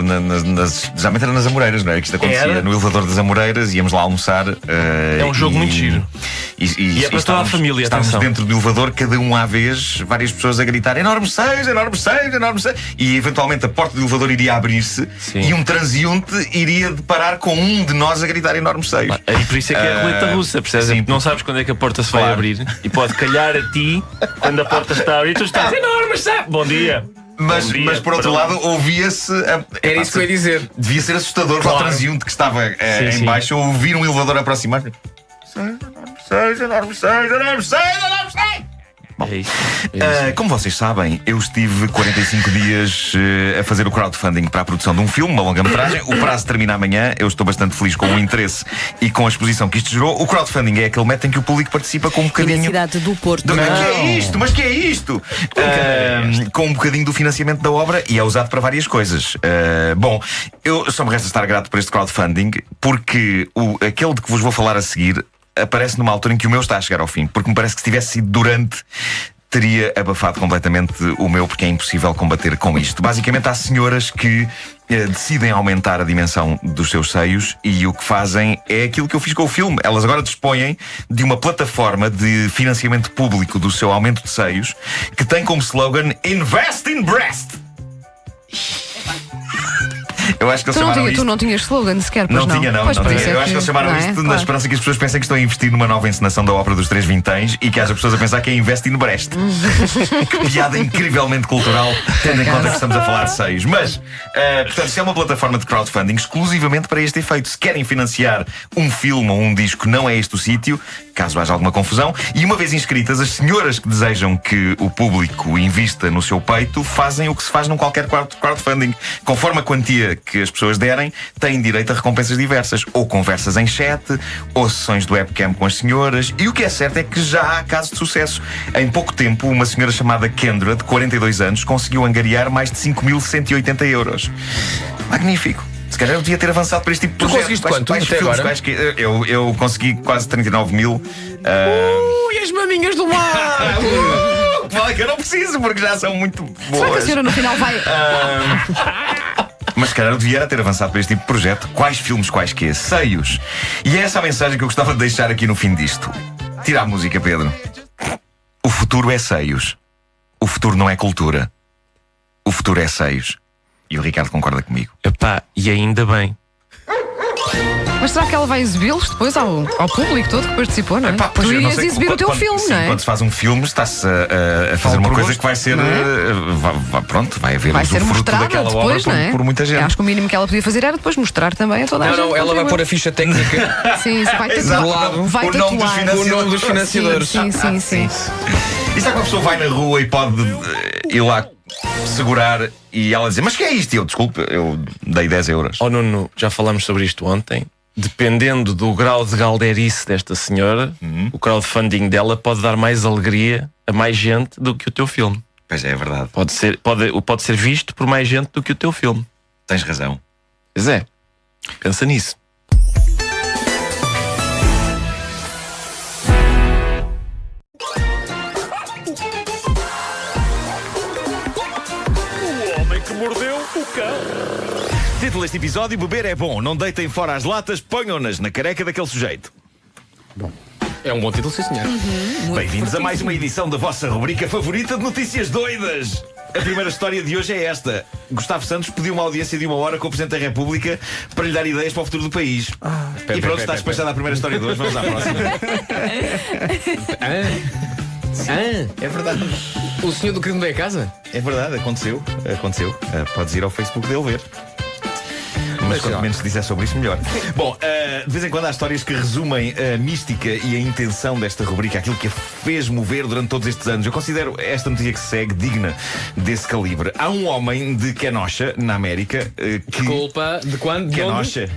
geralmente era nas Amoreiras, não é? Que isto acontecia. No elevador das Amoreiras, íamos lá almoçar. É um jogo muito giro. E é para toda a família. Estávamos dentro do elevador, cada um à vez, várias pessoas a gritar: enormes seios. E eventualmente a porta do elevador iria abrir-se e um transeunte iria deparar com um de nós a gritar enormes seios. E por isso é que é a roleta russa, percebes? Sim. Não sabes quando é que a porta se vai abrir e pode calhar a ti quando a porta está a abrir. Tu estás enormes seios. Bom dia. Mas por outro lado, ouvia-se. Era isso que eu ia dizer. Devia ser assustador para o transeunte que estava em baixo ouvir um elevador aproximar-se. Enormes seios. Bom, como vocês sabem, eu estive 45 dias a fazer o crowdfunding para a produção de um filme, uma longa-metragem. O prazo termina amanhã. Eu estou bastante feliz com o interesse e com a exposição que isto gerou. O crowdfunding é aquele método em que o público participa com um bocadinho. E na cidade do Porto. Mas que é isto? Com um bocadinho do financiamento da obra e é usado para várias coisas. Bom, eu só me resta estar grato por este crowdfunding, porque aquele de que vos vou falar a seguir aparece numa altura em que o meu está a chegar ao fim, porque me parece que se tivesse sido durante, teria abafado completamente o meu, porque é impossível combater com isto. Basicamente, há senhoras que decidem aumentar a dimensão dos seus seios e o que fazem é aquilo que eu fiz com o filme. Elas agora dispõem de uma plataforma de financiamento público do seu aumento de seios que tem como slogan Invest in Breast. Eu acho que eles chamaram isto... Tu não tinhas slogan sequer, pois não? Tinha. Eu acho que eles chamaram isto na esperança que as pessoas pensem que estão a investir numa nova encenação da ópera dos Três Vinténs e que haja pessoas a pensar que é Invest in Breast. Que piada incrivelmente cultural, tendo em conta que estamos a falar de seios. Mas, portanto, se é uma plataforma de crowdfunding exclusivamente para este efeito. Se querem financiar um filme ou um disco, não é este o sítio, caso haja alguma confusão. E uma vez inscritas, as senhoras que desejam que o público invista no seu peito fazem o que se faz num qualquer crowdfunding. Conforme a quantia que as pessoas derem, têm direito a recompensas diversas. Ou conversas em chat, ou sessões do webcam com as senhoras. E o que é certo é que já há casos de sucesso. Em pouco tempo, uma senhora chamada Kendra, de 42 anos, conseguiu angariar mais de 5.180 euros. Magnífico. Se calhar eu devia ter avançado para este tipo de projeto. Tu conseguiste quanto até agora? Eu consegui quase 39 mil. E as maminhas do mar! Que eu não preciso, porque já são muito boas. Será que a senhora no final vai... Mas se calhar eu devia ter avançado para este tipo de projeto. Quais filmes, quais que é? Seios. E é essa a mensagem que eu gostava de deixar aqui no fim disto. Tira a música, Pedro. O futuro é seios. O futuro não é cultura. O futuro é seios. E o Ricardo concorda comigo. Epá, e ainda bem. Mas será que ela vai exibi-los depois ao público todo que participou, não é? Epá, pois Tu eu não irias sei exibir o teu filme, sim, não é? Quando se faz um filme, está-se a fazer uma coisa que vai ser. Pronto, vai haver Vai ser usufruto mostrada daquela depois, obra não é? por muita gente. Eu acho que o mínimo que ela podia fazer era depois mostrar também a toda a gente. Não, ela vai pôr a ficha técnica. Sim, isso vai Exato. tatuar. Vai O nome dos tatuar. O nome dos financiadores. Sim. E sabe que uma pessoa vai na rua e pode ir lá segurar e ela dizer: mas que é isto? E eu, desculpe, eu dei 10 euros. Oh Nuno, já falámos sobre isto ontem. Dependendo do grau de galderice desta senhora, o crowdfunding dela pode dar mais alegria a mais gente do que o teu filme. Pois é verdade. Pode ser visto por mais gente do que o teu filme. Tens razão. Pois é. Pensa nisso. O homem que mordeu o cão. Título deste episódio: beber é bom, não deitem fora as latas, ponham-nas na careca daquele sujeito. É um bom título, sim, senhor. Bem-vindos a mais uma edição da vossa rubrica favorita de notícias doidas. A primeira história de hoje é esta. Gustavo Santos pediu uma audiência de 1 hora com o Presidente da República para lhe dar ideias para o futuro do país. E pronto, está despachada a primeira história de hoje. Vamos à próxima. É verdade. O senhor do crime da casa? É verdade, aconteceu. Podes ir ao Facebook dele ver. Mas quanto menos se disser sobre isso, melhor. Bom, de vez em quando há histórias que resumem a mística e a intenção desta rubrica, aquilo que a fez mover durante todos estes anos. Eu considero esta notícia que se segue digna desse calibre. Há um homem de Kenosha, na América, que... Desculpa, de quando? Kenosha.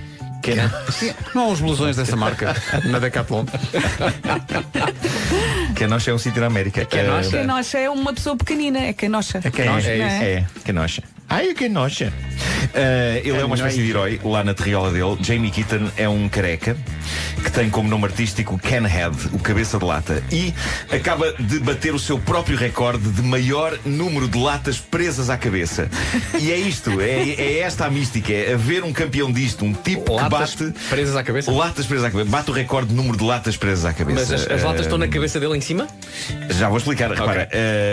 Não há uns blusões dessa marca na Decathlon. Kenosha é um sítio na América. Kenosha é uma pessoa pequenina, é Kenosha. É Kenosha. É Kenosha. Ai, que noxa. Ele é uma espécie de herói lá na terriola dele. Jamie Keaton é um careca que tem como nome artístico Ken Head, o cabeça de lata, e acaba de bater o seu próprio recorde de maior número de latas presas à cabeça. E é isto, é esta a mística, é haver um campeão disto, um tipo latas que bate presas à cabeça? Latas presas à cabeça. Bate o recorde de número de latas presas à cabeça. Mas as latas estão na cabeça dele em cima? Já vou explicar. Repara,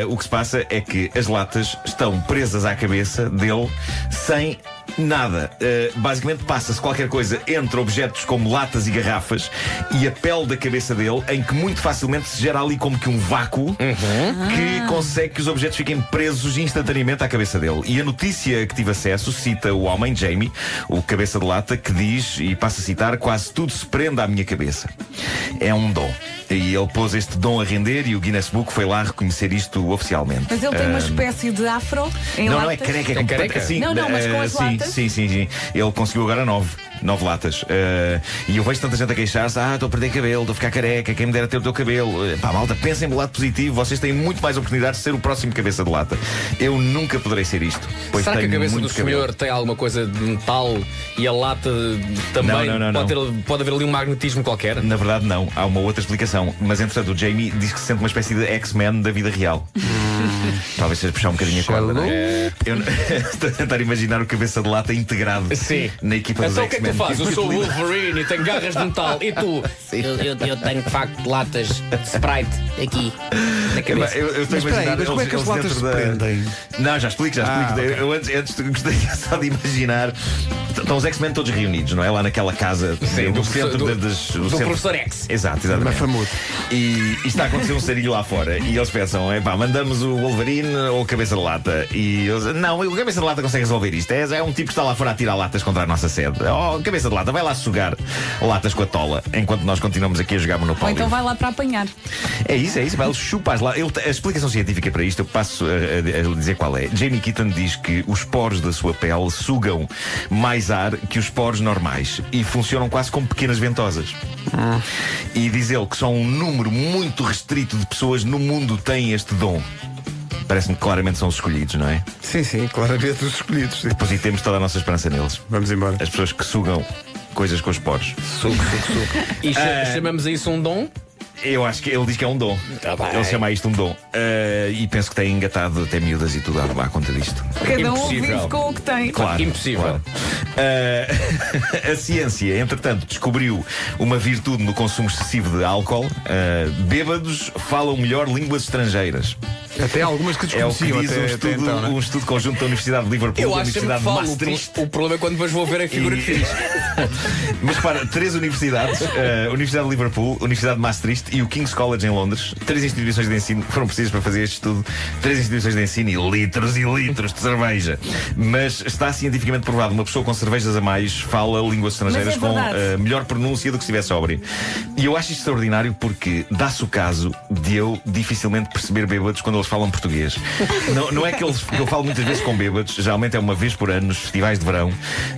o que se passa é que as latas estão presas à cabeça dele sem nada. Basicamente passa-se qualquer coisa entre objetos como latas e garrafas e a pele da cabeça dele, em que muito facilmente se gera ali como que um vácuo que consegue que os objetos fiquem presos instantaneamente à cabeça dele. E a notícia que tive acesso cita o homem, Jamie, o cabeça de lata, que diz, e passo a citar: quase tudo se prende à minha cabeça. É um dom. E ele pôs este dom a render e o Guinness Book foi lá reconhecer isto oficialmente. Mas ele tem uma espécie de afro em não, latas? não é careca, É careca? Sim, Não, mas com as latas? Sim. Ele conseguiu agora 9 latas. E eu vejo tanta gente a queixar-se: estou a perder cabelo, estou a ficar careca, quem me dera ter o teu cabelo. Pá, malta, pensem no lado positivo, vocês têm muito mais oportunidades de ser o próximo cabeça de lata. Eu nunca poderei ser isto. Pois será que a cabeça do muito cabelo. senhor tem alguma coisa de metal e a lata também? Não. Pode haver ali um magnetismo qualquer? Na verdade, não. Há uma outra explicação. Mas, entretanto, o Jamie diz que se sente uma espécie de X-Men da vida real. Talvez seja puxar um bocadinho a corda, não é? Eu estou a tentar imaginar o cabeça de lata integrado na equipa dos então o que é que X-Men. tu fazes? Eu sou o Wolverine e tenho garras de metal. E tu? Eu tenho de facto latas de Sprite aqui na cabeça. Eu estou a Mas espera aí, imaginar mas como é que as eles latas dentro se prendem? Não, já explico. ok. Eu antes gostaria só de imaginar. Estão os X-Men todos reunidos, não é? Lá naquela casa no centro do Professor X. Exato, exatamente. Mafamudo. E está a acontecer um sarilho lá fora. E eles pensam: mandamos o Wolverine ou o cabeça de lata? E eles: não, o cabeça de lata consegue resolver isto. É um tipo que está lá fora a tirar latas contra a nossa sede. Cabeça de lata, vai lá sugar latas com a tola enquanto nós continuamos aqui a jogar Ou Monopólio. então vai lá para apanhar. É isso. Ele chupa as latas. A explicação científica para isto eu passo a dizer qual é. Jamie Keaton diz que os poros da sua pele sugam mais ar que os poros normais e funcionam quase como pequenas ventosas. E diz ele que só um número muito restrito de pessoas no mundo têm este dom. Parece-me que claramente são os escolhidos, não é? Sim, claramente os escolhidos. Sim. Depositemos toda a nossa esperança neles. Vamos embora. As pessoas que sugam coisas com os poros. Suco. E chamamos a isso um dom? Eu acho que ele diz que é um dom. Ele chama isto um dom. E penso que tem engatado até miúdas e tudo à conta disto. Cada um Impossível. vive com o que tem. Claro, Impossível. claro. A ciência, entretanto, descobriu uma virtude no consumo excessivo de álcool. Bêbados falam melhor línguas estrangeiras. Até algumas que É o que desconheciam diz até então, não é? um estudo conjunto da Universidade de Liverpool, Eu da acho que Universidade de falo. Maastricht. O problema é quando depois vou ver a figura que fiz. Mas para 3 universidades, a Universidade de Liverpool, a Universidade de Maastricht e o King's College em Londres, 3 instituições de ensino foram precisas para fazer este estudo. 3 instituições de ensino e litros de cerveja. Mas está cientificamente provado, uma pessoa com cervejas a mais fala línguas estrangeiras com melhor pronúncia do que se estivesse sóbrio. E eu acho isto extraordinário porque dá-se o caso de eu dificilmente perceber bêbados quando eles falam português. Não é que eu falo muitas vezes com bêbados, geralmente é uma vez por ano nos festivais de verão,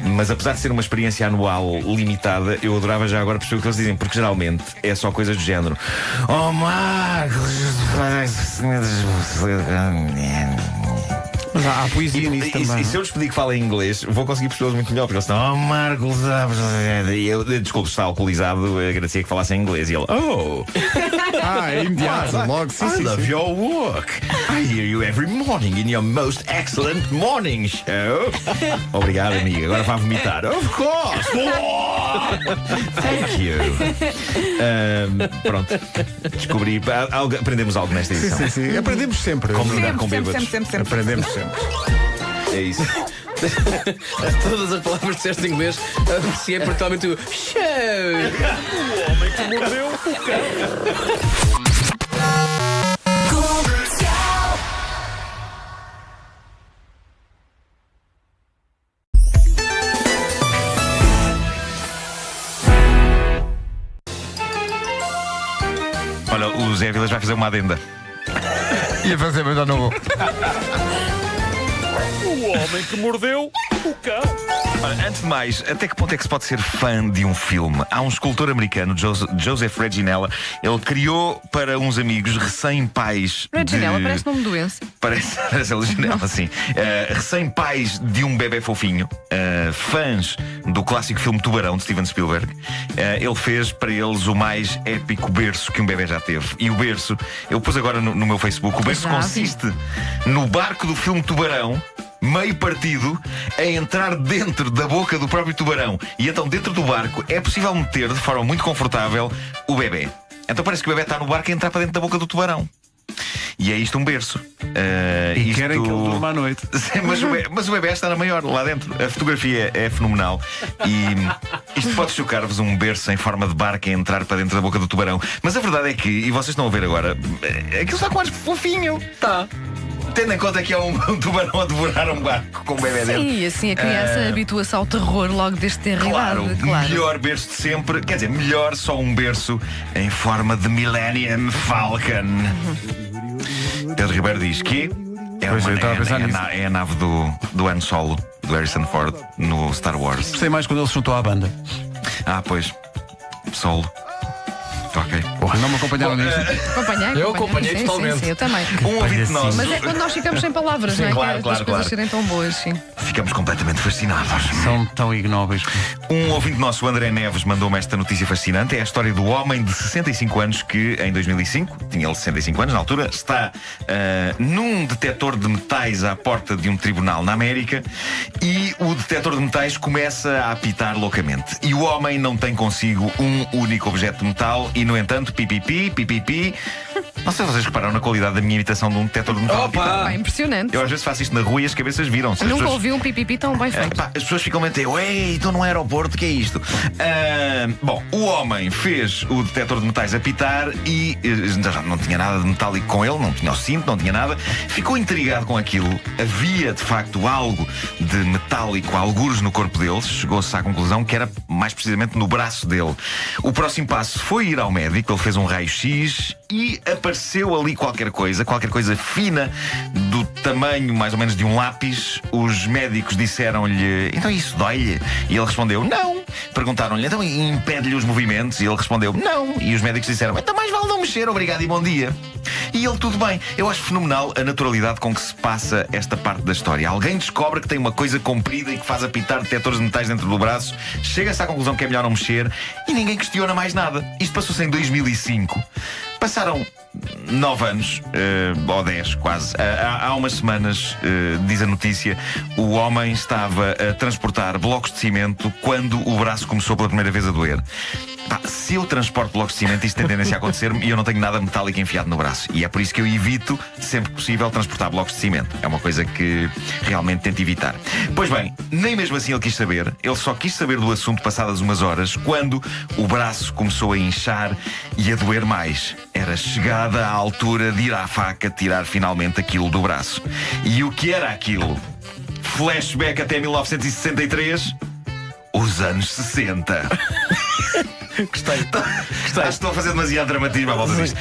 mas apesar de ser uma experiência anual limitada, eu adorava já agora perceber o que eles dizem, porque geralmente é só coisas do género: oh Marcos, Mas há poesia nisso também. E se eu lhes pedir que falem inglês, vou conseguir percebê-los muito melhor, porque eles estão: oh Marcos, e eu, desculpe, está alcoolizado, agradecia que falassem inglês. E ele: oh, é imediato, logo, sim, I love your work. I hear you every morning in your most excellent morning show. Obrigado, amiga. Agora vai vomitar. Of course. Thank you. Pronto. Descobri. Aprendemos algo nesta edição. Sim. Aprendemos sempre. Como lidar com bêbados. Sempre. Aprendemos sempre. É isso. Todas as palavras que disseste em inglês, apreciei particularmente o show. O homem que mordeu o cão. Olha, o Zé Vilas vai fazer uma adenda. Ia fazer, mas já não vou. O homem que mordeu o cão. Olha, antes de mais, até que ponto é que se pode ser fã de um filme? Há um escultor americano, Joseph Reginella. Ele criou para uns amigos recém-pais Reginella parece nome de doença. Parece a Legionela, sim. Recém-pais de um bebê fofinho, fãs do clássico filme Tubarão, de Steven Spielberg. Ele fez para eles o mais épico berço que um bebê já teve. E o berço, eu pus agora no meu Facebook, o berço consiste no barco do filme Tubarão, meio partido, a entrar dentro da boca do próprio tubarão. E então dentro do barco é possível meter de forma muito confortável o bebê. Então parece que o bebê está no barco a entrar para dentro da boca do tubarão. E é isto um berço. E querem que ele durma à noite. Mas o bebê está na maior, lá dentro. A fotografia é fenomenal. E isto pode chocar-vos, um berço em forma de barco a entrar para dentro da boca do tubarão. Mas a verdade é que, e vocês estão a ver agora, aquilo está quase fofinho. Está. Tendo em conta que é um tubarão a devorar um barco com um bebê dentro. Sim, assim a criança habitua-se ao terror logo desde ter Claro, claro. melhor berço de sempre. Quer dizer, melhor só um berço em forma de Millennium Falcon. Pedro Ribeiro diz que é a nave do Han Solo, do Harrison Ford, no Star Wars. Gostei mais quando ele se juntou à banda. Pois. Solo. Ok. Não me acompanharam nisso. Eu acompanhei sim, totalmente. Sim, eu também. Um ouvinte nosso. Mas é quando nós ficamos sem palavras, não é? Claro, As coisas serem tão boas, sim. Ficamos completamente fascinados. São tão ignóbeis. Um ouvinte nosso, o André Neves, mandou-me esta notícia fascinante. É a história do homem de 65 anos que, em 2005, tinha ele 65 anos na altura, está num detector de metais à porta de um tribunal na América e o detector de metais começa a apitar loucamente. E o homem não tem consigo um único objeto de metal e, no entanto, pipipi. Não sei se vocês repararam na qualidade da minha imitação de um detector de metal. Pá, impressionante. Eu às vezes faço isto na rua e as cabeças viram-se. Nunca ouvi um pipipi tão bem feito. As pessoas ficam a meter: ei, estou num aeroporto, o que é isto? Bom, o homem fez o detector de metais apitar e já não tinha nada de metálico com ele, não tinha o cinto, não tinha nada. Ficou intrigado com aquilo. Havia de facto algo de metálico, algures no corpo deles. Chegou-se à conclusão que era mais precisamente no braço dele. O próximo passo foi ir ao médico. Ele fez um raio-x e apareceu ali qualquer coisa fina, do tamanho mais ou menos de um lápis. Os médicos disseram-lhe: então isso dói-lhe? E ele respondeu: não. Perguntaram-lhe: então impede-lhe os movimentos? E ele respondeu: não. E os médicos disseram: então mais vale não mexer, obrigado e bom dia. E ele: tudo bem. Eu acho fenomenal a naturalidade com que se passa esta parte da história. Alguém descobre que tem uma coisa comprida e que faz apitar detectores de metais dentro do braço, chega-se à conclusão que é melhor não mexer e ninguém questiona mais nada. Isto passou-se em 2005. Passaram 9 anos, ou 10 quase. Há umas semanas, diz a notícia, o homem estava a transportar blocos de cimento quando o braço começou pela primeira vez a doer. Se eu transporto blocos de cimento, isto tem tendência a acontecer-me e eu não tenho nada metálico enfiado no braço. E é por isso que eu evito, sempre que possível, transportar blocos de cimento. É uma coisa que realmente tento evitar. Pois bem, nem mesmo assim ele quis saber. Ele só quis saber do assunto passadas umas horas, quando o braço começou a inchar e a doer mais. Era chegada a altura de ir à faca tirar finalmente aquilo do braço. E o que era aquilo? Flashback até 1963, os anos 60. Gostei. Acho que estou a fazer demasiado dramatismo à volta disto.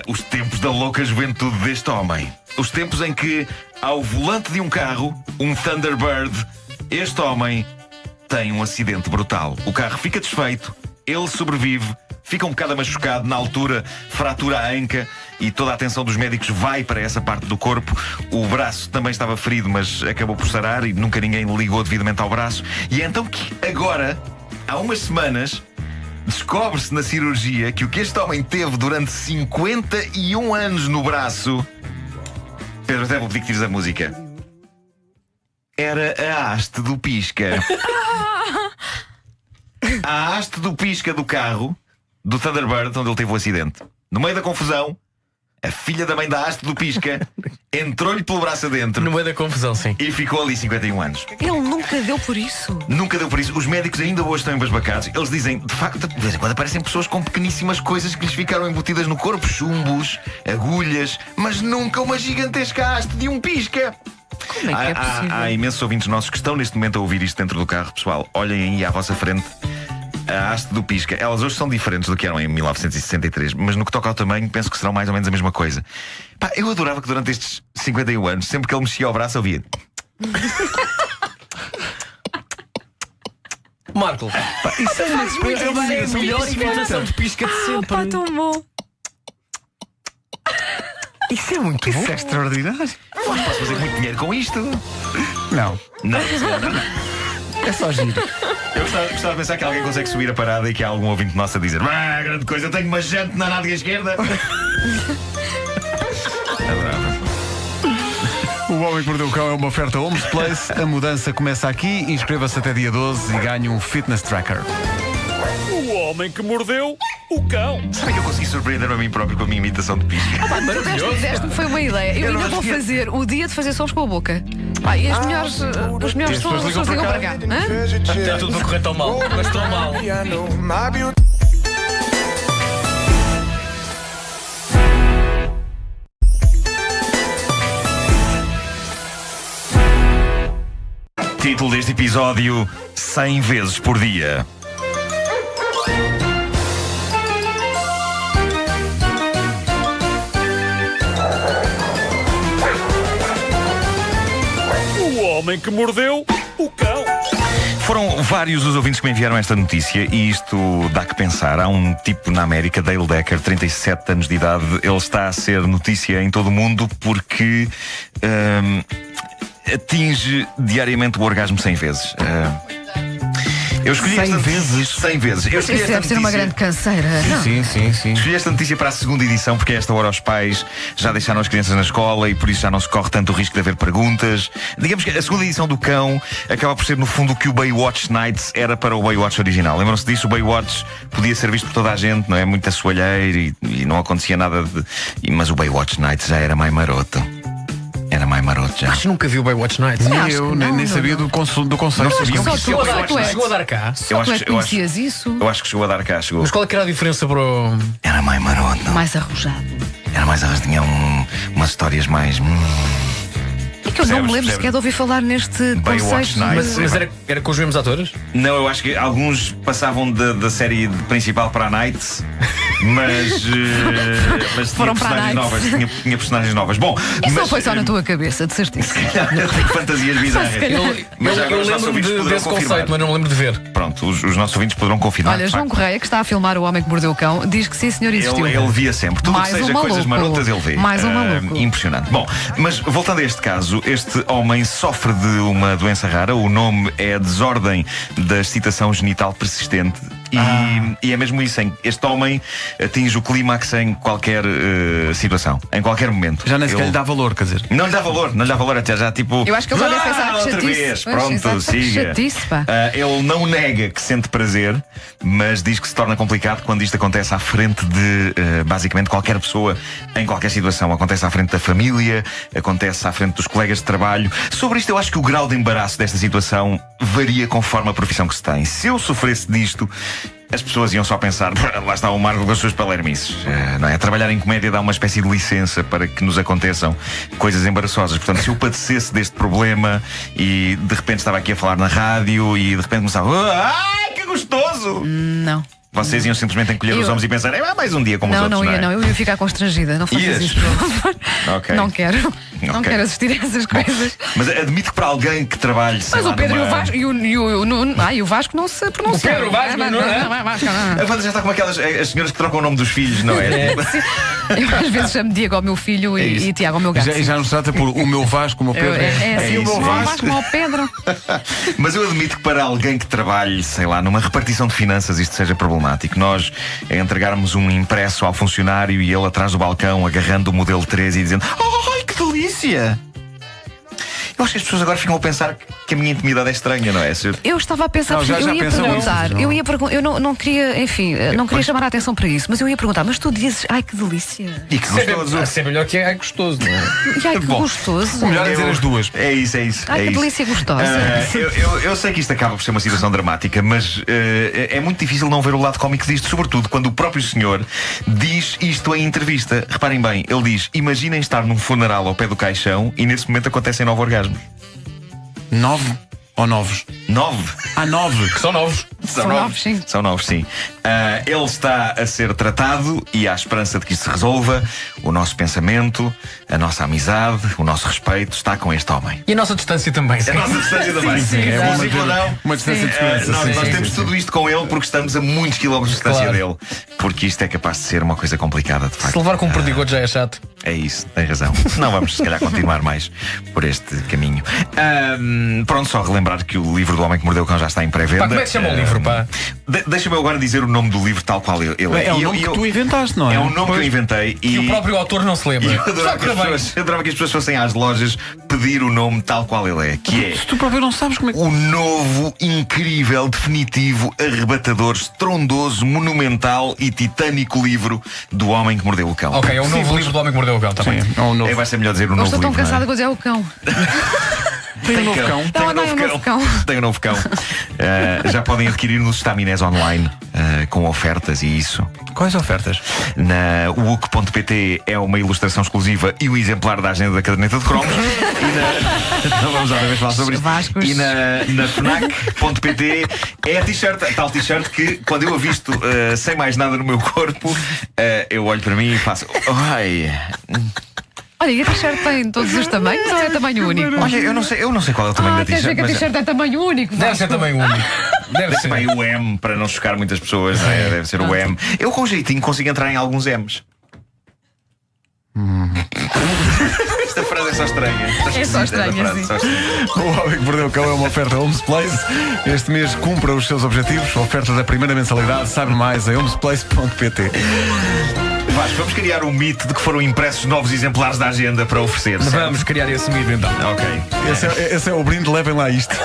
Os tempos da louca juventude deste homem. Os tempos em que, ao volante de um carro, um Thunderbird, este homem tem um acidente brutal. O carro fica desfeito, ele sobrevive, fica um bocado machucado, na altura fratura a anca e toda a atenção dos médicos vai para essa parte do corpo. O braço também estava ferido, mas acabou por sarar e nunca ninguém ligou devidamente ao braço. E é então que agora, há umas semanas, descobre-se na cirurgia que o que este homem teve durante 51 anos no braço... Pedro, até vou pedir que tires a música. Era a haste do pisca. A haste do pisca do carro do Thunderbird, onde ele teve o acidente. No meio da confusão, a filha da mãe da haste do pisca entrou-lhe pelo braço adentro. No meio da confusão, sim. E ficou ali 51 anos. Ele nunca deu por isso. Nunca deu por isso. Os médicos ainda hoje estão embasbacados. Eles dizem, de facto, de vez em quando aparecem pessoas com pequeníssimas coisas que lhes ficaram embutidas no corpo. Chumbos, agulhas, mas nunca uma gigantesca haste de um pisca. Como é que é possível? Há imensos ouvintes nossos que estão neste momento a ouvir isto dentro do carro. Pessoal, olhem aí à vossa frente a haste do pisca. Elas hoje são diferentes do que eram em 1963, mas no que toca ao tamanho, penso que serão mais ou menos a mesma coisa. Eu adorava que durante estes 51 anos, sempre que ele mexia o braço, eu via. Marco, isso é uma experiência, a melhor imitação de pisca de sempre. Pá, tão bom. Isso é muito bom. Isso é extraordinário. Posso fazer muito dinheiro com isto? Não. Não. É só giro. Eu gostava de pensar que alguém consegue subir a parada e que há algum ouvinte nosso a dizer: grande coisa, eu tenho uma jante na nádega esquerda. Adorava. O Homem que Mordeu o Cão é uma oferta Homes Place. A mudança começa aqui. Inscreva-se até dia 12 e ganhe um fitness tracker. O Homem que Mordeu o Cão. Sabe que eu consegui surpreender-me a mim próprio com a minha imitação de pisca? Deste-me foi uma ideia. Eu ainda vou fazer o dia de fazer sons com a boca. E os melhores sons ligam para cá. Está tudo a correr tão mal, mas tão mal. Título deste episódio: 100 vezes por dia. O Homem que Mordeu o Cão. Foram vários os ouvintes que me enviaram esta notícia e isto dá que pensar. Há um tipo na América, Dale Decker, 37 anos de idade. Ele está a ser notícia em todo o mundo porque atinge diariamente o orgasmo 100 vezes. Eu escolhi 100 esta vezes? 100 vezes. Eu escolhi Isso esta deve ser uma notícia- grande canseira. Sim. Escolhi esta notícia para a segunda edição porque a esta hora os pais já deixaram as crianças na escola e por isso já não se corre tanto o risco de haver perguntas. Digamos que a segunda edição do Cão acaba por ser no fundo o que o Baywatch Nights era para o Baywatch original. Lembram-se disso? O Baywatch podia ser visto por toda a gente, não é? Muito assoalheiro e não acontecia nada de... Mas o Baywatch Nights já era mais maroto. Era mais maroto já. Acho que nunca vi o Baywatch Nights. Nem acho eu, que nem não. sabia do conceito. Não sabiam só que isso tu é o a dar Baywatch com Nights. Chegou a dar cá. Só tu é que conhecias isso? Eu acho que chegou a dar cá, chegou. Mas qual é que era a diferença para o... Era mais maroto. Mais arrojado. Era mais arroz, tinha umas histórias mais. É que eu não me lembro Percebes? sequer de ouvir falar neste Baywatch conceito. Nights. Mas era com os mesmos atores? Não, eu acho que alguns passavam da série principal para a Nights, mas Foram tinha para a personagens Nights. novas. Tinha personagens novas. Bom, Isso não mas, foi só na tua cabeça, de certeza. Tem fantasias bizarras. Mas já agora Eu os nossos lembro-me ouvintes poderão desse confirmar. conceito, mas não me lembro de ver. Pronto, os nossos ouvintes poderão confirmar. Olha, de João facto. Correia, que está a filmar O Homem que Mordeu o Cão, diz que sim, senhor, existiu. Ele via sempre. Tudo o que Mais um seja coisas maluco. marotas, ele vê. Mais um maluco. Impressionante. Bom, mas voltando a este caso, este homem sofre de uma doença rara. O nome é desordem da excitação genital persistente. E é mesmo isso. Este homem atinge o clímax em qualquer situação, em qualquer momento. Já nem sequer lhe dá valor, quer dizer. Não lhe dá valor, até já tipo. Eu acho que ele já deve pensar que outra chatice. vez, Pois, pronto, exato, siga. chatice, pá. Ele não nega que sente prazer, mas diz que se torna complicado quando isto acontece à frente de basicamente qualquer pessoa, em qualquer situação. Acontece à frente da família, acontece à frente dos colegas de trabalho. Sobre isto, eu acho que o grau de embaraço desta situação varia conforme a profissão que se tem. Se eu sofresse disto, as pessoas iam só pensar, lá está o Marco com as suas palermices. Não é? Trabalhar em comédia dá uma espécie de licença para que nos aconteçam coisas embaraçosas. Portanto, se eu padecesse deste problema e de repente estava aqui a falar na rádio e de repente começava, ai, que gostoso! Não. Vocês iam simplesmente encolher os ombros e pensar, mais um dia como os outros. Eu ia ficar constrangida. Não faças Ias? isso, por favor. Ok. Não quero. Não Ok. quero assistir a essas coisas. Mas admito que para alguém que trabalhe, sei Mas lá, o Pedro numa... e o Vasco e o Vasco não se pronunciam. O Pedro, o Vasco, não é? A Wanda já está como aquelas as senhoras que trocam o nome dos filhos, não é? Eu às vezes chamo Diego ao meu filho e Tiago ao meu gato. E já nos trata por o meu Vasco, o meu Pedro. É assim, isso, o meu Vasco ao Pedro. Mas eu admito que para alguém que trabalhe, sei lá, numa repartição de finanças isto seja problemático. Nós entregarmos um impresso ao funcionário e ele atrás do balcão agarrando o modelo 13 e dizendo, ai, que delícia! Eu acho que as pessoas agora ficam a pensar que a minha intimidade é estranha, não é? Eu estava a pensar, Não, já eu ia pensou perguntar, isso, eu não queria, enfim, não queria chamar a atenção para isso, mas eu ia perguntar, mas tu dizes, ai que delícia. E que gostoso. Sempre melhor que é gostoso, não é? E ai que Bom, gostoso. O melhor é dizer as duas. É isso. Ai é que isso. delícia gostosa. Eu sei que isto acaba por ser uma situação dramática, mas é muito difícil não ver o lado cómico disto, sobretudo quando o próprio senhor diz isto em entrevista. Reparem bem, ele diz, imaginem estar num funeral ao pé do caixão e nesse momento acontecem 9 orgasmos. 9 ou novos? 9? Há 9. Que são novos. São novos, sim. São novos, sim. Ele está a ser tratado e há esperança de que isto se resolva. O nosso pensamento, a nossa amizade, o nosso respeito está com este homem. E a nossa distância também. A nossa distância também. Inclusive ou não, Uma distância de segurança. nós temos tudo isto com ele porque estamos a muitos quilómetros de distância Claro. dele. Porque isto é capaz de ser uma coisa complicada, de facto. Se levar com um perdigoto já é chato. É isso, tem razão. Não vamos, se calhar, continuar mais por este caminho. Pronto, só relembrar que o livro do Homem que Mordeu o Cão já está em pré-venda. Pá, como é que se chama o livro, pá? Deixa-me eu agora dizer o nome do livro tal qual ele é. É o nome que tu inventaste, não é? É um nome que eu inventei E o próprio autor não se lembra. E eu adorava que as pessoas fossem às lojas pedir o nome tal qual ele é. Que é Se tu próprio não sabes como é que. o novo, incrível, definitivo, arrebatador, estrondoso, monumental e titânico livro do Homem que Mordeu o Cão. Ok, é o novo livro do Homem que Mordeu o Cão também. É um novo. Vai ser melhor dizer o Eu novo estou livro. tão cansada não com dizer o cão. Tem um novo cão. Tem um novo cão. Tem um novo cão. Já podem adquirir nos estaminés online com ofertas e isso. Quais ofertas? Na wook.pt é uma ilustração exclusiva e um exemplar da agenda da caderneta de cromos. Não vamos outra vez falar sobre isso. Vascos. E na FNAC.pt é a t-shirt, a tal t-shirt que quando eu a visto sem mais nada no meu corpo, eu olho para mim e faço. Ai. Olha, e a t-shirt tem todos os tamanhos ou é tamanho único? Olha, eu não sei qual é o tamanho da Quer dizer t-shirt. que a mas t-shirt é tamanho único. Deve ser também único. Deve ser. bem o M para não chocar muitas pessoas, não é? Deve ser o M. Eu com jeitinho consigo entrar em alguns M's. Esta frase é só estranha. É só estranha, Esta frase sim. é só estranha. O Homem que Mordeu o Cão é uma oferta Homes Place. Este mês cumpra os seus objetivos. Oferta da primeira mensalidade. Sabe mais em homesplace.pt. Vasco, vamos criar um mito de que foram impressos novos exemplares da agenda para oferecer. certo? Vamos criar esse mito então. Ok. Esse é o brinde, levem lá isto.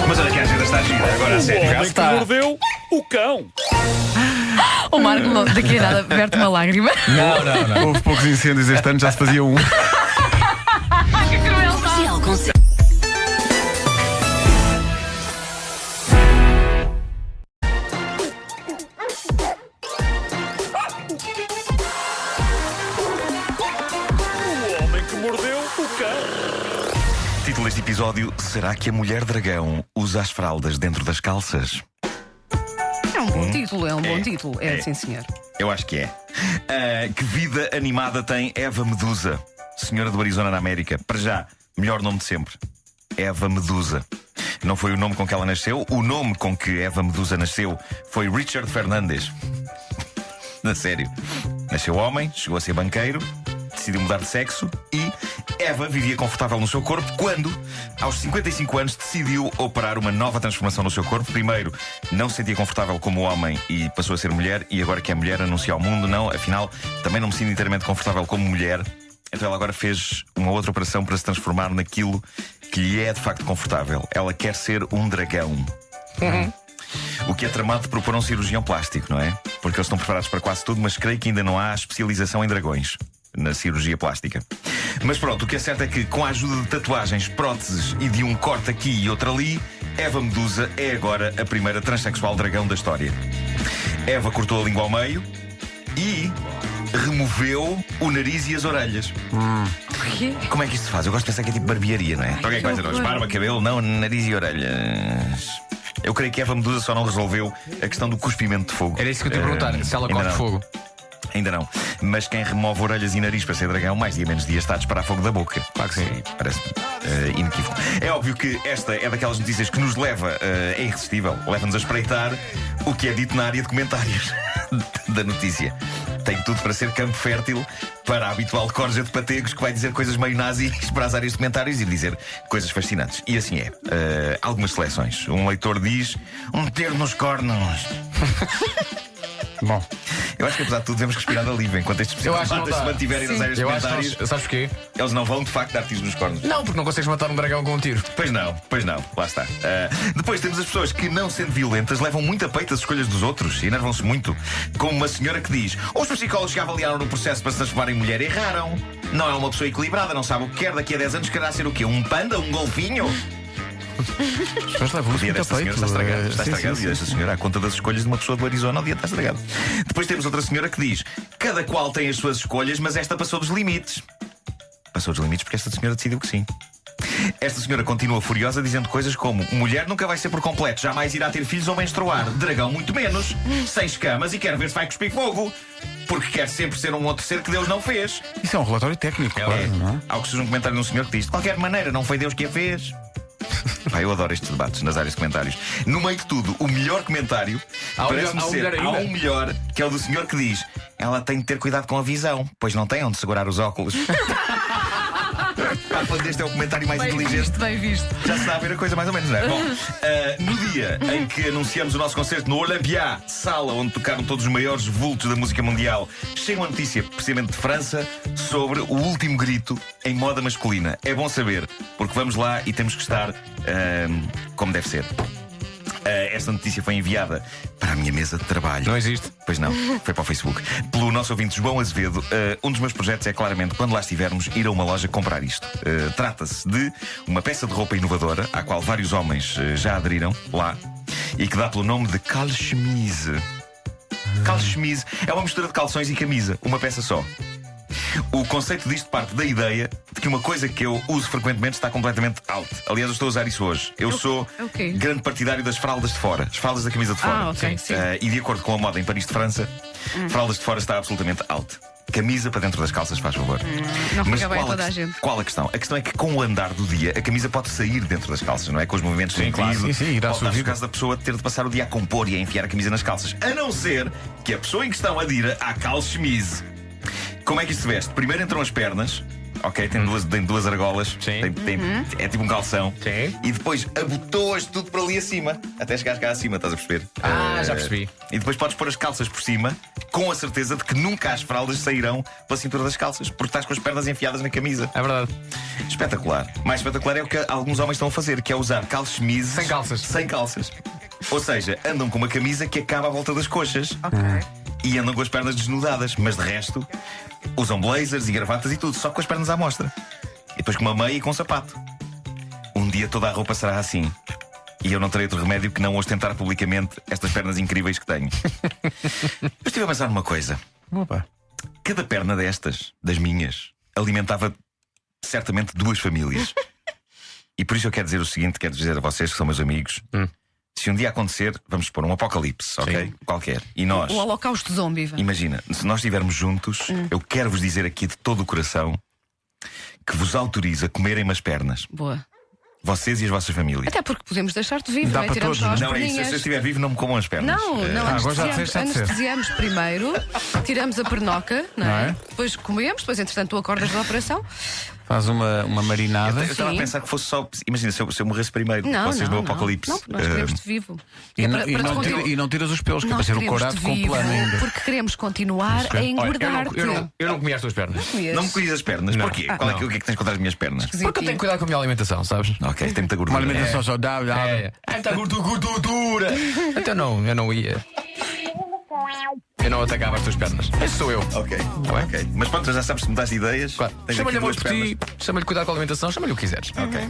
Mas olha que a agenda está gira, agora a sério. Já está. Mordeu o cão. O Marco não, daqui a nada verte uma lágrima. Não. Houve poucos incêndios este ano, já se fazia um. Que crueldade. O homem que mordeu o cão. Título deste episódio: será que a mulher dragão usa as fraldas dentro das calças? É um bom título, é um bom título. É, sim, senhor. Eu acho que é. Que vida animada tem Eva Medusa, senhora do Arizona na América? Para já, melhor nome de sempre. Eva Medusa. Não foi o nome com que ela nasceu. O nome com que Eva Medusa nasceu foi Richard Fernandes. Na sério. Nasceu homem, chegou a ser banqueiro. decidiu mudar de sexo e Eva vivia confortável no seu corpo quando, aos 55 anos, decidiu operar uma nova transformação no seu corpo. Primeiro, não se sentia confortável como homem e passou a ser mulher, e agora que é mulher anuncia ao mundo: não, afinal, também não me sinto inteiramente confortável como mulher. Então ela agora fez uma outra operação para se transformar naquilo que lhe é de facto confortável. Ela quer ser um dragão. O que é tramado de propor um cirurgião plástico, não é? Porque eles estão preparados para quase tudo, mas creio que ainda não há especialização em dragões na cirurgia plástica. Mas pronto, o que é certo é que, com a ajuda de tatuagens, próteses e de um corte aqui e outro ali, Eva Medusa é agora a primeira transexual dragão da história. Eva cortou a língua ao meio e removeu o nariz e as orelhas. Como é que isto se faz? Eu gosto de pensar que é tipo barbearia, não é? Então o que é que vai dizer hoje? Barba, cabelo? Não, nariz e orelhas. Eu creio que Eva Medusa só não resolveu a questão do cuspimento de fogo. Era isso que eu te ia perguntar, se ela corta fogo. Ainda não. Mas quem remove orelhas e nariz para ser dragão, mais dia menos dia está a disparar fogo da boca. Claro que sim. Parece-me inequívoco. É óbvio que esta é daquelas notícias que nos leva, é irresistível, leva-nos a espreitar o que é dito na área de comentários da notícia. Tem tudo para ser campo fértil para a habitual corja de pategos que vai dizer coisas meio nazis para as áreas de comentários e dizer coisas fascinantes. E assim é. Algumas seleções. Um leitor diz: meter nos cornos. Bom, eu acho que apesar de tudo devemos respirar de alívio enquanto estes psicopatas se mantiverem nas áreas de comentários. Sabes porquê? Eles não vão de facto dar tiros nos cornos. Não, porque não consegues matar um dragão com um tiro. Pois não, lá está. Depois temos as pessoas que, não sendo violentas, levam muito a peito as escolhas dos outros e enervam-se muito. Como uma senhora que diz: os psicólogos que avaliaram no processo para se transformar em mulher erraram. Não é uma pessoa equilibrada, não sabe o que quer. Daqui a 10 anos quererá ser o quê? Um panda? Um golfinho? o dia desta senhora está estragado. Está estragado. O dia desta senhora, à conta das escolhas de uma pessoa do Arizona, o dia está estragado. Depois temos outra senhora que diz: cada qual tem as suas escolhas, mas esta passou dos limites. Passou dos limites porque esta senhora decidiu que sim. Esta senhora continua furiosa, dizendo coisas como: mulher nunca vai ser por completo, jamais irá ter filhos ou menstruar. Dragão muito menos, sem escamas e quer ver se vai cuspir fogo, porque quer sempre ser um outro ser que Deus não fez. Isso é um relatório técnico, claro, não é? Há o que surge um comentário de um senhor que diz: de qualquer maneira, não foi Deus que a fez. Pá, eu adoro estes debates nas áreas de comentários. No meio de tudo, o melhor comentário parece-me ser: há um melhor, que é o do senhor que diz: ela tem de ter cuidado com a visão, pois não tem onde segurar os óculos. Quando este é o comentário mais inteligente, bem visto. já se está a ver a coisa mais ou menos, não é? Bom, no dia em que anunciamos o nosso concerto no Olympia, sala onde tocaram todos os maiores vultos da música mundial, chega uma notícia, precisamente de França, sobre o último grito em moda masculina. É bom saber, porque vamos lá e temos que estar como deve ser. Esta notícia foi enviada para a minha mesa de trabalho. Não existe? Pois não, foi para o Facebook. Pelo nosso ouvinte João Azevedo. Um dos meus projetos é claramente, quando lá estivermos, ir a uma loja comprar isto. Trata-se de uma peça de roupa inovadora, à qual vários homens já aderiram lá, e que dá pelo nome de calchemise. Calchemise é uma mistura de calções e camisa, uma peça só. O conceito disto parte da ideia de que uma coisa que eu uso frequentemente está completamente out. Aliás, eu estou a usar isso hoje. Eu sou grande partidário das fraldas de fora, as fraldas da camisa de fora. Sim. E de acordo com a moda em Paris de França, fraldas de fora está absolutamente out. Camisa para dentro das calças, faz favor. Não fica bem toda a gente. Qual a questão? A questão é que, com o andar do dia, a camisa pode sair dentro das calças, não é? Com os movimentos do indivíduo. Sim, irá pode dar surgir. o caso da pessoa ter de passar o dia a compor e a enfiar a camisa nas calças. A não ser que a pessoa em questão adira à calchemise. Como é que isto se veste? Primeiro entram as pernas. Ok, tem duas argolas. Sim. É tipo um calção. Sim. E depois abotoas tudo para ali acima, até chegar cá acima, estás a perceber? Já percebi. E depois podes pôr as calças por cima, com a certeza de que nunca as fraldas sairão pela cintura das calças, porque estás com as pernas enfiadas na camisa. É verdade. Espetacular. Mais espetacular é o que alguns homens estão a fazer, que é usar calchemises Sem calças. Sem calças. Ou seja, andam com uma camisa que acaba à volta das coxas. E andam com as pernas desnudadas, mas de resto usam blazers e gravatas e tudo, só com as pernas à mostra. E depois com uma meia e com um sapato. Um dia toda a roupa será assim. E eu não terei outro remédio que não ostentar publicamente estas pernas incríveis que tenho. Mas estive a pensar numa coisa. Opa. Cada perna destas, das minhas, alimentava certamente 2 famílias. E por isso eu quero dizer o seguinte, quero dizer a vocês que são meus amigos. Se um dia acontecer, vamos supor um apocalipse, ok? Sim. Qualquer. E nós, O holocausto zombie. Vá. imagina, se nós estivermos juntos, eu quero vos dizer aqui de todo o coração que vos autorizo a comerem-me as pernas. Boa. Vocês e as vossas famílias. Até porque podemos deixar-te vivo, Dá não é? para Tiramos todos, só as Não, é isso. perninhas. Se eu estiver vivo, não me comam as pernas. Não, agora já disseste, já disseste. anestesiamos primeiro, tiramos a pernoca, não Não é? é? Depois comemos, depois entretanto tu acordas da operação. Faz uma marinada. Eu estava a Sim. pensar que fosse só. Imagina, se eu morresse primeiro, Não, vocês não, do Apocalipse. Não, nós queremos-te vivo. E, É não, para- e para não te tira- continuar- e não tiras os pelos, que é para Nós ser o queremos-te corado com vivo, plano ainda. porque queremos continuar a Olha, eu engordar-te. eu não comia as tuas pernas. Não me colhes as pernas. Não. Porquê? O que é que tens contra as minhas pernas? Porque eu tenho que cuidar com a minha alimentação, sabes? Ok, tem muita Uma gordura. alimentação saudável. Está gordura. Então não, eu não ia. Eu não atacava as tuas pernas. Esse sou eu. Ok, Tá bem? ok. Mas pronto, já sabes se me dás ideias. Claro. Tens Chama-lhe aqui amor duas por ti, pernas. chama-lhe cuidar com a alimentação, chama-lhe o que quiseres. Ok.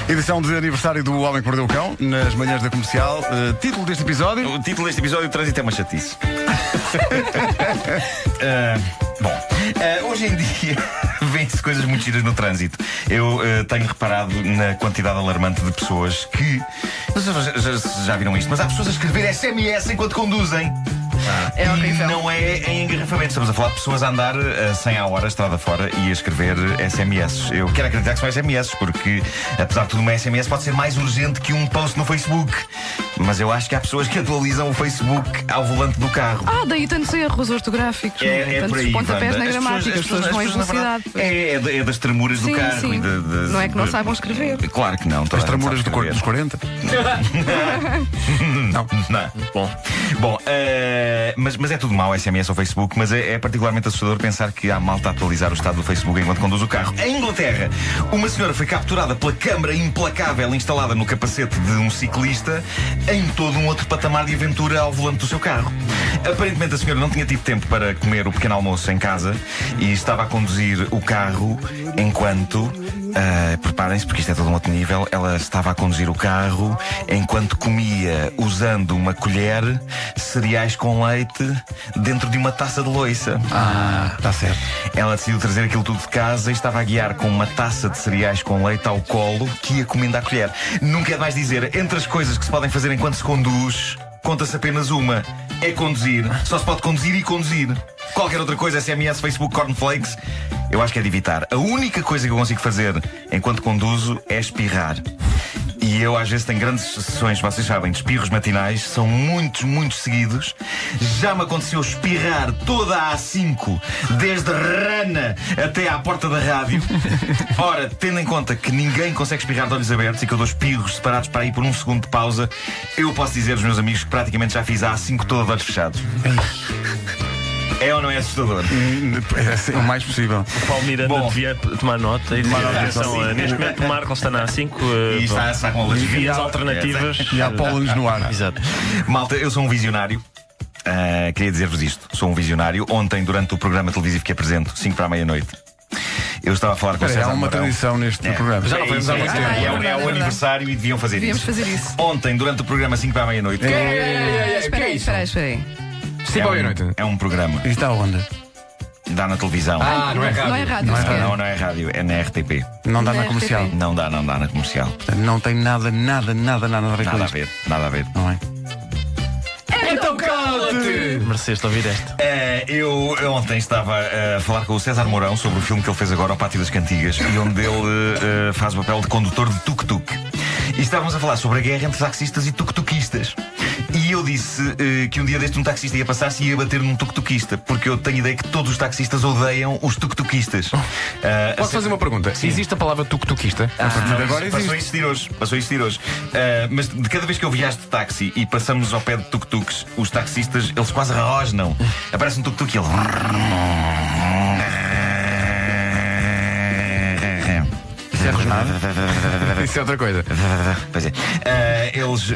Edição de aniversário do Homem que Mordeu o Cão, nas manhãs da comercial. Título deste episódio: O título deste episódio, o trânsito é uma chatice. Hoje em dia vêm-se coisas muito giras no trânsito. Eu tenho reparado na quantidade alarmante de pessoas que. Vocês já viram isto, mas há pessoas a escrever SMS enquanto conduzem. É horrível. E não é em engarrafamento. Estamos a falar de pessoas a andar a 100 à hora, estrada fora, e a escrever SMS. Eu quero acreditar que são SMS, porque, apesar de tudo, uma SMS pode ser mais urgente que um post no Facebook. Mas eu acho que há pessoas que atualizam o Facebook ao volante do carro. Daí tantos erros ortográficos, É tantos por aí, pontapés Wanda. na gramática, as pessoas com na velocidade. verdade, é das tremuras do Sim, carro. sim. E Não é que não saibam escrever. Claro que não. as tramuras dos 40. Não. Bom, mas é tudo mau, SMS ou Facebook, mas é particularmente assustador pensar que há malta a atualizar o estado do Facebook enquanto conduz o carro. Em Inglaterra, uma senhora foi capturada pela câmara implacável instalada no capacete de um ciclista em todo um outro patamar de aventura ao volante do seu carro. Aparentemente a senhora não tinha tido tempo para comer o pequeno almoço em casa e estava a conduzir o carro enquanto... preparem-se, porque isto é todo um outro nível. Ela estava a conduzir o carro enquanto comia, usando uma colher, cereais com leite dentro de uma taça de loiça. Está certo. Ela decidiu trazer aquilo tudo de casa e estava a guiar com uma taça de cereais com leite ao colo, que ia comendo à colher. Nunca é demais dizer, entre as coisas que se podem fazer enquanto se conduz, conta-se apenas uma: é conduzir. Só se pode conduzir e conduzir. Qualquer outra coisa, SMS, Facebook, cornflakes, eu acho que é de evitar. A única coisa que eu consigo fazer enquanto conduzo é espirrar. E eu às vezes tenho grandes sessões, vocês sabem, de espirros matinais. São muitos seguidos. Já me aconteceu espirrar toda a A5, desde Rana até à porta da rádio. Ora, tendo em conta que ninguém consegue espirrar de olhos abertos e que eu dou espirros separados para ir por um segundo de pausa, eu posso dizer aos meus amigos que praticamente já fiz a A5 toda de olhos fechados. É ou não é assustador? É assim, o mais possível. O Paulo Miranda devia tomar nota e dizer: atenção, neste momento o Marco está na A5 E está com as vias alternativas. E há pólenes no ar. Exato. Malta, eu sou um visionário. Queria dizer-vos isto. Sou um visionário. Ontem, durante o programa televisivo que apresento, 5 para a meia-noite, eu estava a falar com o César Há uma Mourão. tradição neste programa. Já não fazemos há muito tempo. É o aniversário e deviam fazer Devíamos isso. fazer isso. Ontem, durante o programa 5 para a meia-noite, Espera aí. Sim, boa noite. é um programa. Isto está onde? Dá na televisão. Não é rádio. Não é rádio sequer. Não é rádio, é na RTP. Não dá Na na comercial. RTP. Não dá na comercial. Portanto, não tem nada a ver com Nada a isto. ver, nada a ver. Não é? Então cala-te! Mereceste ouvir esta. Eu ontem estava a falar com o César Mourão sobre o filme que ele fez agora, O Pátio das Cantigas, e onde ele faz o papel de condutor de tuk-tuk. E estávamos a falar sobre a guerra entre taxistas e tuk-tukistas. E eu disse que um dia deste um taxista ia passar-se e ia bater num tuk-tukista, porque eu tenho ideia que todos os taxistas odeiam os tuk-tukistas. Posso fazer uma pergunta? Existe a palavra tuk-tukista? Agora Passou a existir hoje. Mas de cada vez que eu viajo de táxi e passamos ao pé de tuk-tuks, os taxistas, eles quase rosnam. Aparece um tuk-tuk e ele... Isso é rosnado. Isso é outra coisa. Pois é.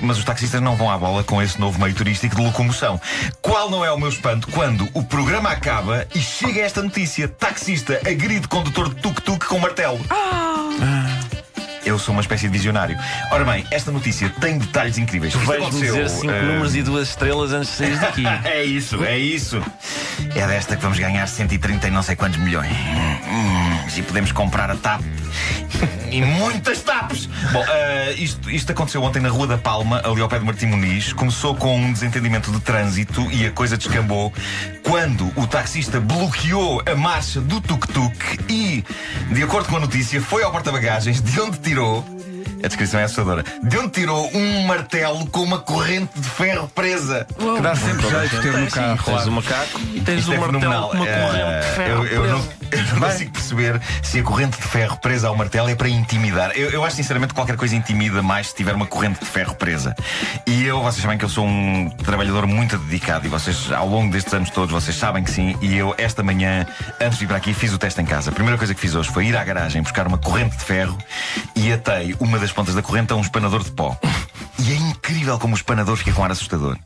Mas os taxistas não vão à bola com esse novo meio turístico de locomoção. Qual não é o meu espanto quando o programa acaba e chega esta notícia: taxista agride condutor de tuk-tuk com martelo. Eu sou uma espécie de visionário. Ora bem, esta notícia tem detalhes incríveis. Isto Vais-me aconteceu, dizer 5 números e 2 estrelas antes de saíres daqui. É isso. É desta que vamos ganhar 130 e não sei quantos milhões. E podemos comprar a TAP E muitas tapas! Bom, isto aconteceu ontem na Rua da Palma, ali ao pé de Martim Muniz. Começou com um desentendimento de trânsito e a coisa descambou quando o taxista bloqueou a marcha do tuk-tuk e, de acordo com a notícia, foi ao porta-bagagens, de onde tirou... A descrição é assustadora. De onde tirou um martelo com uma corrente de ferro presa. Que dá sempre jeito de ter no carro. Tens o macaco e tens Isto o é martelo fenomenal. com uma corrente de ferro. Eu não consigo perceber se a corrente de ferro presa ao martelo é para intimidar. Eu acho sinceramente que qualquer coisa intimida mais se tiver uma corrente de ferro presa. E vocês sabem que eu sou um trabalhador muito dedicado e vocês, ao longo destes anos todos, vocês sabem que sim. E eu, esta manhã, antes de vir para aqui, fiz o teste em casa. A primeira coisa que fiz hoje foi ir à garagem buscar uma corrente de ferro e atei uma das pontas da corrente a um espanador de pó. E é incrível como o espanador fica com ar assustador.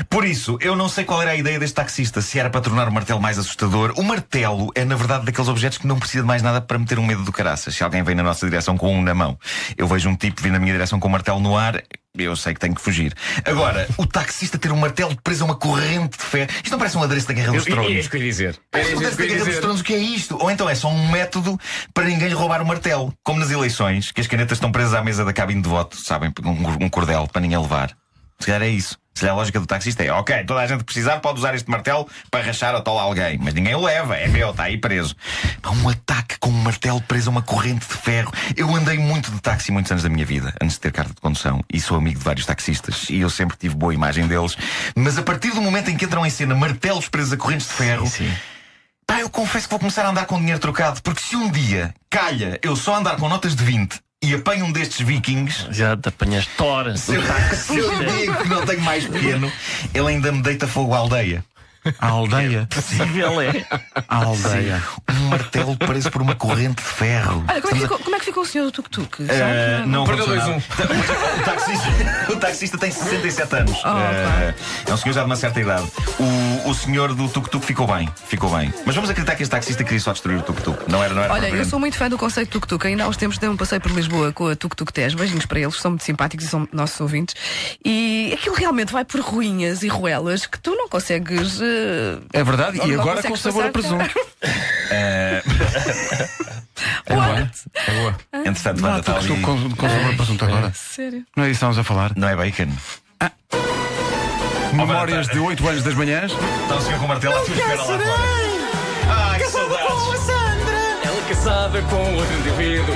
Por isso, eu não sei qual era a ideia deste taxista. Se era para tornar o martelo mais assustador. O martelo é, na verdade, daqueles objetos que não precisa de mais nada para meter um medo do caraças. Se alguém vem na nossa direção com um na mão, eu vejo um tipo vir na minha direção com um martelo no ar, eu sei que tenho que fugir. Agora, o taxista ter um martelo preso a uma corrente de ferro, isto não parece um adereço da Guerra dos Tronos? É isso que eu ia dizer. Um adereço da Guerra dos Tronos, o que é isto? Ou então é só um método para ninguém lhe roubar o martelo. Como nas eleições, que as canetas estão presas à mesa da cabine de voto, sabem? Um cordel para ninguém levar. Se calhar é isso. Se calhar a lógica do taxista é: ok, toda a gente que precisar pode usar este martelo para rachar a tola alguém, mas ninguém o leva, é meu, está aí preso. Um ataque com um martelo preso a uma corrente de ferro. Eu andei muito de táxi muitos anos da minha vida, antes de ter carta de condução, e sou amigo de vários taxistas, e eu sempre tive boa imagem deles. Mas a partir do momento em que entram em cena martelos presos a correntes de ferro, pá, eu confesso que vou começar a andar com dinheiro trocado, porque se um dia calha eu só andar com notas de 20 e apanho um destes vikings, já te apanhas toras. Se eu digo que não tenho mais pequeno, ele ainda me deita fogo à aldeia. A aldeia? Possível é. A aldeia. Um martelo preso por uma corrente de ferro. Olha, como é que ficou o senhor do tuk-tuk? Não Perdeu aconteceu nada. O taxista tem 67 anos. É um senhor já de uma certa idade. O senhor do tuk-tuk ficou bem. Mas vamos acreditar que este taxista queria só destruir o tuk-tuk. Não era Olha, eu sou muito fã do conceito tuk-tuk. Ainda há uns tempos dei um passeio por Lisboa com a Tuk-Tuk Tez. Beijinhos para eles, são muito simpáticos e são nossos ouvintes. E aquilo realmente vai por ruínas e ruelas que tu não consegues. É verdade, e não agora com consegues sabor a passar. presunto. É boa. Entretanto, Wanda está ali. Com sabor a presunto agora. Sério? Não é isso que estamos a falar? Não é bacon? Memórias de 8 anos das manhãs. Está o senhor com o martelo à tua espera lá fora. Ai, que saudades! Ela casada com outro indivíduo.